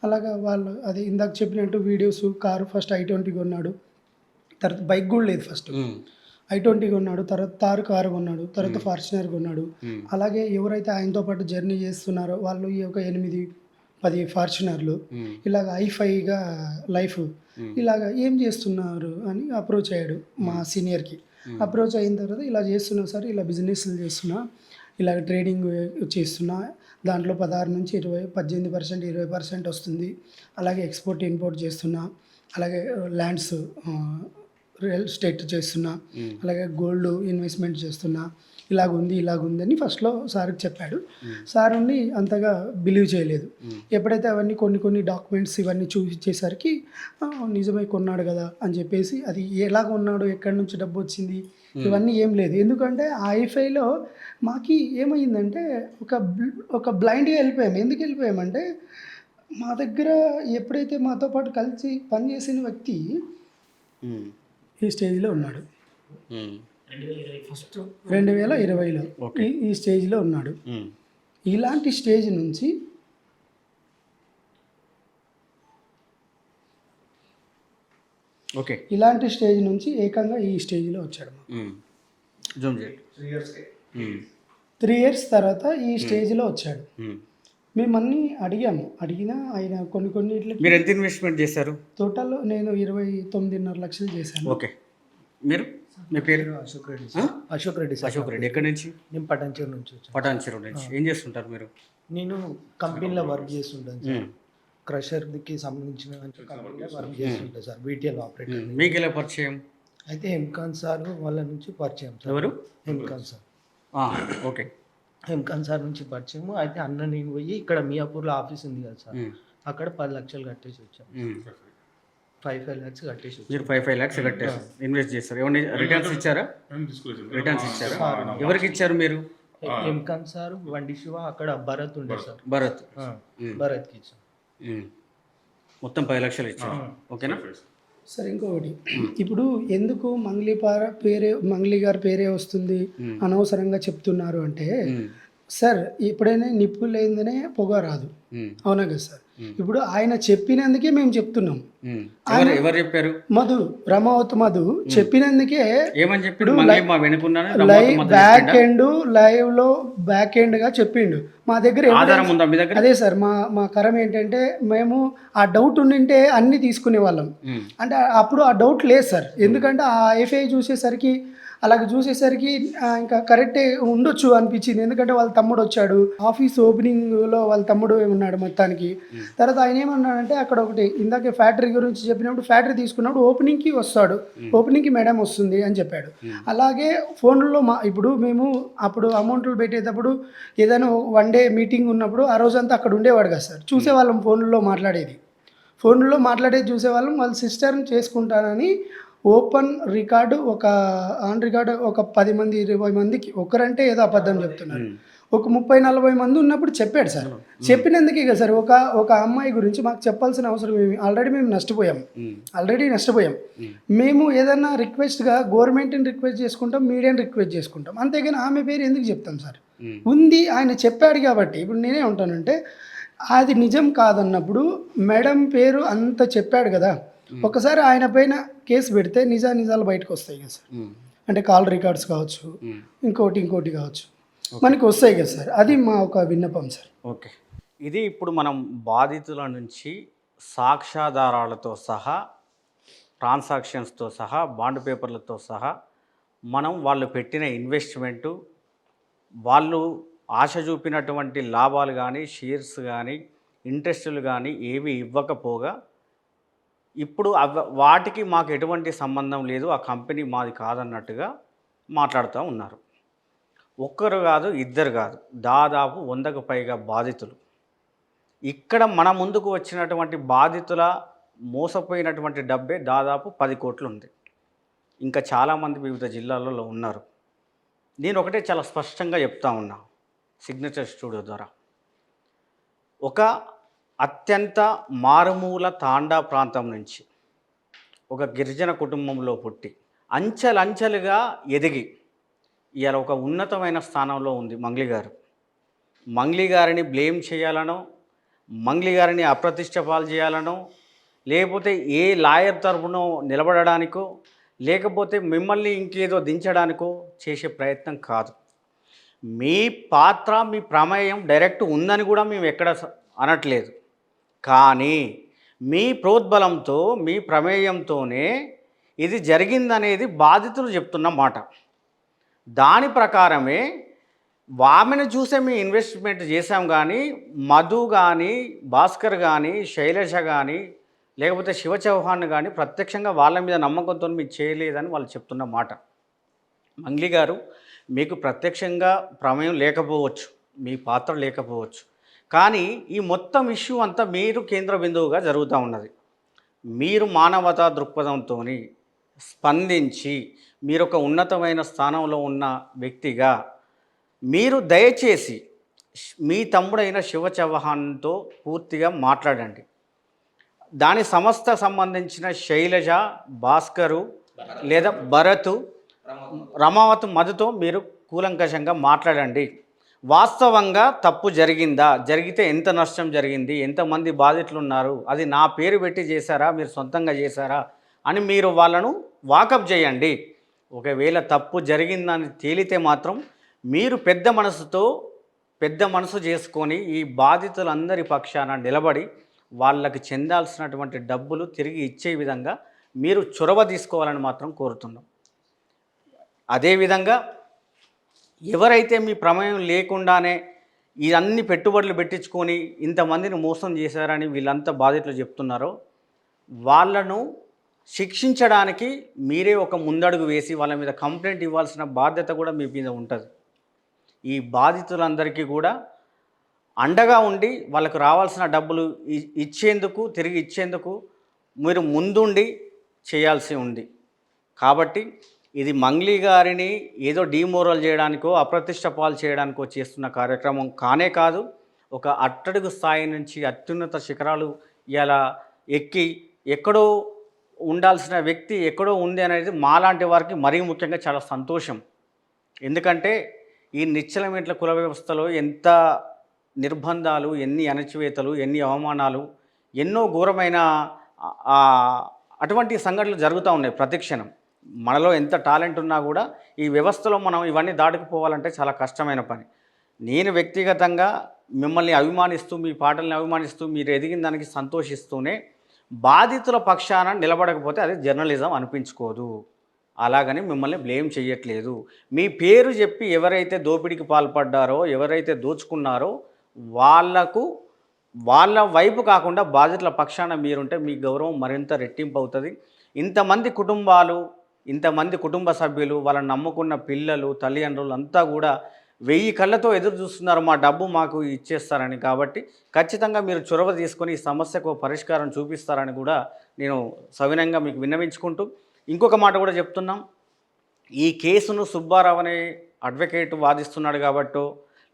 అలాగా వాళ్ళు అది ఇందాక చెప్పినట్టు వీడియోస్, కారు ఫస్ట్ i20 కొన్నాడు, తర్వాత బైక్ కూడా లేదు, ఫస్ట్ i20 కొన్నాడు, తర్వాత తారు కారు కొన్నాడు, తర్వాత ఫార్చునర్ కొన్నాడు. అలాగే ఎవరైతే ఆయనతో పాటు జర్నీ చేస్తున్నారో వాళ్ళు ఈ ఒక 8-10 ఫార్చునర్లు ఇలాగ హైఫైగా లైఫ్ ఇలాగ ఏం చేస్తున్నారు అని అప్రోచ్ అయ్యాడు మా సీనియర్కి. అప్రోచ్ అయిన తర్వాత ఇలా చేస్తున్నా సార్, ఇలా బిజినెస్లు చేస్తున్నా, ఇలాగ ట్రేడింగ్ చేస్తున్నా, దాంట్లో 16 నుంచి 18%, 20% వస్తుంది. అలాగే ఎక్స్పోర్ట్ ఇంపోర్ట్ చేస్తున్నా, అలాగే ల్యాండ్స్ రియల్ ఎస్టేట్ చేస్తున్నా, అలాగే గోల్డ్ ఇన్వెస్ట్మెంట్ చేస్తున్నా, ఇలాగుంది అని ఫస్ట్లో సార్కి చెప్పాడు. సార్ ఉండి అంతగా బిలీవ్ చేయలేదు. ఎప్పుడైతే అవన్నీ కొన్ని డాక్యుమెంట్స్ ఇవన్నీ చూపించేసరికి నిజమే కొన్నాడు కదా అని చెప్పేసి, అది ఎలా కొన్నాడు, ఎక్కడి నుంచి డబ్బు వచ్చింది, ఇవన్నీ ఏం లేదు. ఎందుకంటే ఆ ఐఫైలో మాకి ఏమైందంటే ఒక బ్లైండ్గా వెళ్ళిపోయాం. ఎందుకు వెళ్ళిపోయామంటే మా దగ్గర ఎప్పుడైతే మాతో పాటు కలిసి పనిచేసిన వ్యక్తి ఈ స్టేజ్లో ఉన్నాడు, 2020లో ఈ స్టేజ్లో ఉన్నాడు. ఇలాంటి స్టేజ్ నుంచి ఇలాంటి స్టేజ్ నుంచి ఏకంగా ఈ స్టేజ్లో వచ్చాడు. 3 years తర్వాత ఈ స్టేజ్లో వచ్చాడు. మేము అన్నీ అడిగినా ఆయన కొన్ని మీరు ఎంత ఇన్వెస్ట్మెంట్ చేశారు? టోటల్ నేను 29.5 లక్షలు చేశాను. ఓకే, మీరు మీ పేరు? అశోక్ రెడ్డి. అశోక్ రెడ్డి ఎక్కడి నుంచి? నేను పటాన్చెరు నుంచి వచ్చాను. పటాన్చెరు నుంచి. ఏం చేస్తుంటారు మీరు? నేను కంపెనీలో వర్క్ చేస్తుంటాను సార్. క్రషర్కి సంబంధించిన కంపెనీలో వర్క్ చేస్తుంటాను సార్, వీటీఎల్ ఆపరేటర్. మీకు ఎలా పరిచయం? అయితే హెమ్ఖాన్ సార్ వాళ్ళ నుంచి పరిచయం సార్. ఎవరు? హెమ్ఖాన్ సార్. ఓకే, హెమ్ఖాన్ సార్ నుంచి పరిచయం. అయితే అన్న నేను పోయి ఇక్కడ మియాపూర్లో ఆఫీస్ ఉంది కదా సార్, అక్కడ 10 లక్షలు కట్టేసి వచ్చాను. 5 lakhs కట్టేసి వచ్చాను. మీరు 5 lakhs కట్టేసి ఇన్వెస్ట్ చేస్తారు. ఏమన్నా రిటర్న్స్ ఇచ్చారా? రిటర్న్స్ ఇచ్చారా? ఎవరికి ఇచ్చారు మీరు? హెమ్ఖాన్ సార్, వండి శివ, అక్కడ భరత్ ఉండే సార్, భరత్కి ఇచ్చాను. మొత్తం 10 లక్షలు ఇచ్చారు. ఓకేనా సరే, ఇంకొకటి ఇప్పుడు ఎందుకు మంగ్లీ గారి పేరే వస్తుంది అనవసరంగా చెప్తున్నారు అంటే, సార్ ఎప్పుడైనా నిప్పు లేనిదనే పొగ రాదు, అవునా కదా సార్? ఇప్పుడు ఆయన చెప్పినందుకే మేము చెప్తున్నాం. ఎవరు చెప్పారు? రమావత్ మధు చెప్పినందుకే. ఏమని చెప్పాడు? బ్యాక్ ఎండ్ లైవ్ లో బ్యాక్ ఎండ్ గా చెప్పిండు. మా దగ్గర అదే సార్, మా కరం ఏంటంటే మేము ఆ డౌట్ ఉండింటే అన్ని తీసుకునే వాళ్ళం. అంటే అప్పుడు ఆ డౌట్ లేదు సార్. ఎందుకంటే ఆ ఐఫై చూసేసరికి ఇంకా కరెక్టే ఉండొచ్చు అనిపించింది. ఎందుకంటే వాళ్ళ తమ్ముడు వచ్చాడు, ఆఫీస్ ఓపెనింగ్లో వాళ్ళ తమ్ముడు ఉన్నాడు మొత్తానికి. తర్వాత ఆయన ఏమన్నాడంటే, అక్కడ ఒకటి ఇందాక ఫ్యాక్టరీ గురించి చెప్పినప్పుడు, ఫ్యాక్టరీ తీసుకున్నప్పుడు ఓపెనింగ్కి వస్తాడు, ఓపెనింగ్కి మేడం వస్తుంది అని చెప్పాడు. అలాగే ఫోన్లో ఇప్పుడు మేము అప్పుడు అమౌంట్లు పెట్టేటప్పుడు ఏదైనా 1 day మీటింగ్ ఉన్నప్పుడు ఆ రోజంతా అక్కడ ఉండేవాడు కదా సార్. చూసేవాళ్ళం ఫోన్లో మాట్లాడేది చూసేవాళ్ళం. వాళ్ళ సిస్టర్ని చేసుకుంటానని ఓపెన్ రికార్డు ఆన్ రికార్డు ఒక 10 మంది 20 మందికి, ఒకరంటే ఏదో అబద్ధం చెప్తున్నారు, ఒక 30-40 మంది ఉన్నప్పుడు చెప్పాడు సార్. చెప్పినందుకే కదా సార్ ఒక అమ్మాయి గురించి మాకు చెప్పాల్సిన అవసరం ఏమి? ఆల్రెడీ నష్టపోయాం. మేము ఏదన్నా రిక్వెస్ట్గా గవర్నమెంట్ని రిక్వెస్ట్ చేసుకుంటాం, మీడియాని రిక్వెస్ట్ చేసుకుంటాం, అంతేగాని ఆమె పేరు ఎందుకు చెప్తాం సార్? ఉంది, ఆయన చెప్పాడు కాబట్టి. ఇప్పుడు నేనే ఉంటానంటే అది నిజం కాదన్నప్పుడు మేడం పేరు అంత చెప్పాడు కదా, ఒకసారి ఆయన పైన కేసు పెడితే నిజాలు బయటకు వస్తాయి కదా సార్. అంటే కాల్ రికార్డ్స్ కావచ్చు, ఇంకోటి కావచ్చు, మనకి వస్తాయి కదా సార్. అది మా ఒక విన్నపం సార్. ఓకే, ఇది ఇప్పుడు మనం బాధితుల నుంచి సాక్ష్యాధారాలతో సహా, ట్రాన్సాక్షన్స్తో సహా, బాండ్ పేపర్లతో సహా మనం వాళ్ళు పెట్టిన ఇన్వెస్ట్మెంటు, వాళ్ళు ఆశ చూపినటువంటి లాభాలు కానీ, షేర్స్ కానీ, ఇంట్రెస్టులు కానీ ఏవి ఇవ్వకపోగా ఇప్పుడు వాటికి మాకు ఎటువంటి సంబంధం లేదు, ఆ కంపెనీ మాది కాదన్నట్టుగా మాట్లాడుతూ ఉన్నారు. ఒక్కరు కాదు, ఇద్దరు కాదు, దాదాపు 100కు పైగా బాధితులు. ఇక్కడ మన ముందుకు వచ్చినటువంటి బాధితుల మోసపోయినటువంటి డబ్బే దాదాపు 10 కోట్లు ఉంది. ఇంకా చాలామంది వివిధ జిల్లాలలో ఉన్నారు. నేను ఒకటే చాలా స్పష్టంగా చెప్తా ఉన్నా సిగ్నేచర్ స్టూడియో ద్వారా. ఒక అత్యంత మారుమూల తాండా ప్రాంతం నుంచి ఒక గిరిజన కుటుంబంలో పుట్టి అంచెలంచెలుగా ఎదిగి ఇవాళ ఒక ఉన్నతమైన స్థానంలో ఉంది మంగ్లీ గారు. మంగ్లీ గారిని బ్లేమ్ చేయాలనో, మంగ్లీ గారిని అప్రతిష్ట పాలు చేయాలనో, లేకపోతే ఏ లాయర్ తరపునో నిలబడడానికో, లేకపోతే మిమ్మల్ని ఇంకేదో దించడానికో చేసే ప్రయత్నం కాదు. మీ పాత్ర, మీ ప్రమేయం డైరెక్ట్ ఉందని కూడా మేము ఎక్కడ అనట్లేదు. కానీ మీ ప్రోద్బలంతో, మీ ప్రమేయంతోనే ఇది జరిగిందనేది బాధితులు చెప్తున్న మాట. దాని ప్రకారమే ఆమెను చూసే మేము ఇన్వెస్ట్మెంట్ చేశాం. కానీ మధు కానీ, భాస్కర్ కానీ, శైలజ కానీ, లేకపోతే శివ చౌహాన్ కానీ ప్రత్యక్షంగా వాళ్ళ మీద నమ్మకంతో మీరు చేయలేదని వాళ్ళు చెప్తున్న మాట. మంగ్లీ గారు, మీకు ప్రత్యక్షంగా ప్రమేయం లేకపోవచ్చు, మీ పాత్ర లేకపోవచ్చు, కానీ ఈ మొత్తం ఇష్యూ అంతా మీరు కేంద్ర బిందువుగా జరుగుతూ ఉన్నది. మీరు మానవతా దృక్పథంతో స్పందించి మీరు ఒక ఉన్నతమైన స్థానంలో ఉన్న వ్యక్తిగా మీరు దయచేసి మీ తమ్ముడైన శివ చౌహాన్తో పూర్తిగా మాట్లాడండి. దాని సంస్థ సంబంధించిన శైలజ, భాస్కరు లేదా భరత్, రమావత్, మధుతో మీరు కూలంకషంగా మాట్లాడండి. వాస్తవంగా తప్పు జరిగిందా, జరిగితే ఎంత నష్టం జరిగింది, ఎంతమంది బాధితులు ఉన్నారు, అది నా పేరు పెట్టి చేశారా, మీరు సొంతంగా చేశారా అని మీరు వాళ్ళను వాకప్ చేయండి. ఒకవేళ తప్పు జరిగిందని తేలితే మాత్రం మీరు పెద్ద మనసు చేసుకొని ఈ బాధితులందరి పక్షాన నిలబడి వాళ్ళకి చెందాల్సినటువంటి డబ్బులు తిరిగి ఇచ్చే విధంగా మీరు చొరవ తీసుకోవాలని మాత్రం కోరుతున్నాం. అదేవిధంగా ఎవరైతే మీ ప్రమేయం లేకుండానే ఇవన్నీ పెట్టుబడులు పెట్టించుకొని ఇంతమందిని మోసం చేశారని వీళ్ళంతా బాధితులు చెప్తున్నారో వాళ్ళను శిక్షించడానికి మీరే ఒక ముందడుగు వేసి వాళ్ళ మీద కంప్లైంట్ ఇవ్వాల్సిన బాధ్యత కూడా మీ మీద ఉంటుంది. ఈ బాధితులందరికీ కూడా అండగా ఉండి వాళ్ళకు రావాల్సిన డబ్బులు తిరిగి ఇచ్చేందుకు మీరు ముందుండి చేయాల్సి ఉంది. కాబట్టి ఇది మంగ్లీ గారిని ఏదో డీమోరల్ చేయడానికో, అప్రతిష్ట పాలు చేయడానికో చేస్తున్న కార్యక్రమం కానే కాదు. ఒక అట్టడుగు స్థాయి నుంచి అత్యున్నత శిఖరాలు ఇలా ఎక్కి ఎక్కడో ఉండాల్సిన వ్యక్తి ఎక్కడో ఉంది అనేది మాలాంటి వారికి మరీ ముఖ్యంగా చాలా సంతోషం. ఎందుకంటే ఈ నిశ్చలమేట్ల కుల వ్యవస్థలో ఎంత నిర్బంధాలు, ఎన్ని అణచివేతలు, ఎన్ని అవమానాలు, ఎన్నో ఘోరమైన అటువంటి సంఘటనలు జరుగుతూ ఉన్నాయి ప్రతిక్షణం. మనలో ఎంత టాలెంట్ ఉన్నా కూడా ఈ వ్యవస్థలో మనం ఇవన్నీ దాటుకుపోవాలంటే చాలా కష్టమైన పని. నేను వ్యక్తిగతంగా మిమ్మల్ని అభిమానిస్తూ, మీ పాటల్ని అభిమానిస్తూ, మీరు ఎదిగిన దానికి సంతోషిస్తూనే బాధితుల పక్షాన నిలబడకపోతే అది జర్నలిజం అనిపించుకోదు. అలాగని మిమ్మల్ని బ్లేమ్ చేయట్లేదు. మీ పేరు చెప్పి ఎవరైతే దోపిడీకి పాల్పడ్డారో, ఎవరైతే దోచుకున్నారో వాళ్ళ వైపు కాకుండా బాధితుల పక్షాన మీరుంటే మీ గౌరవం మరింత రెట్టింపు అవుతుంది. ఇంతమంది కుటుంబాలు, ఇంతమంది కుటుంబ సభ్యులు, వాళ్ళని నమ్ముకున్న పిల్లలు, తల్లిదండ్రులు అంతా కూడా 1000 కళ్ళతో ఎదురు చూస్తున్నారు మా డబ్బు మాకు ఇచ్చేస్తారని. కాబట్టి ఖచ్చితంగా మీరు చొరవ తీసుకొని ఈ సమస్యకు పరిష్కారం చూపిస్తారని కూడా నేను సవినయంగా మీకు విన్నవించుకుంటూ ఇంకొక మాట కూడా చెప్తున్నాం. ఈ కేసును సుబ్బారావు అనే అడ్వకేట్ వాదిస్తున్నాడు కాబట్టో,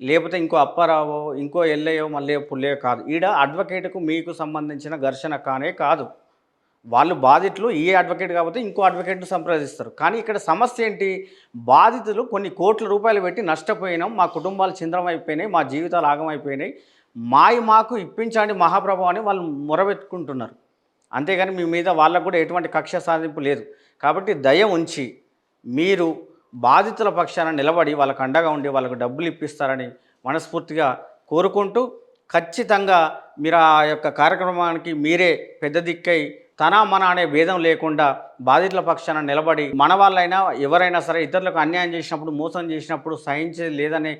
లేకపోతే ఇంకో అప్పారావో, ఇంకో ఎల్లయ్యో, మల్లయ్యో, పుల్లయ్యో కాదు. ఈడ అడ్వకేట్కు మీకు సంబంధించిన ఘర్షణ కానే కాదు. వాళ్ళు బాధితులు ఈ అడ్వకేట్ కాకపోతే ఇంకో అడ్వకేట్ను సంప్రదిస్తారు. కానీ ఇక్కడ సమస్య ఏంటి? బాధితులు కొన్ని కోట్ల రూపాయలు పెట్టి నష్టపోయినాం, మా కుటుంబాలు చింద్రమైపోయినాయి, మా జీవితాలు ఆగమైపోయినాయి, మాకు ఇప్పించండి మహాప్రభు అని వాళ్ళు మొరబెట్టుకుంటున్నారు. అంతేగాని మీ మీద వాళ్ళకు కూడా ఎటువంటి కక్ష సాధింపు లేదు. కాబట్టి దయ ఉంచి మీరు బాధితుల పక్షాన నిలబడి వాళ్ళకు అండగా ఉండి వాళ్ళకు డబ్బులు ఇప్పిస్తారని మనస్ఫూర్తిగా కోరుకుంటూ, ఖచ్చితంగా మీరు ఆ యొక్క కార్యక్రమానికి మీరే పెద్ద దిక్కై తన మన అనే భేదం లేకుండా బాధితుల పక్షాన నిలబడి మన వాళ్ళైనా ఎవరైనా సరే ఇతరులకు అన్యాయం చేసినప్పుడు, మోసం చేసినప్పుడు సహించేది లేదనే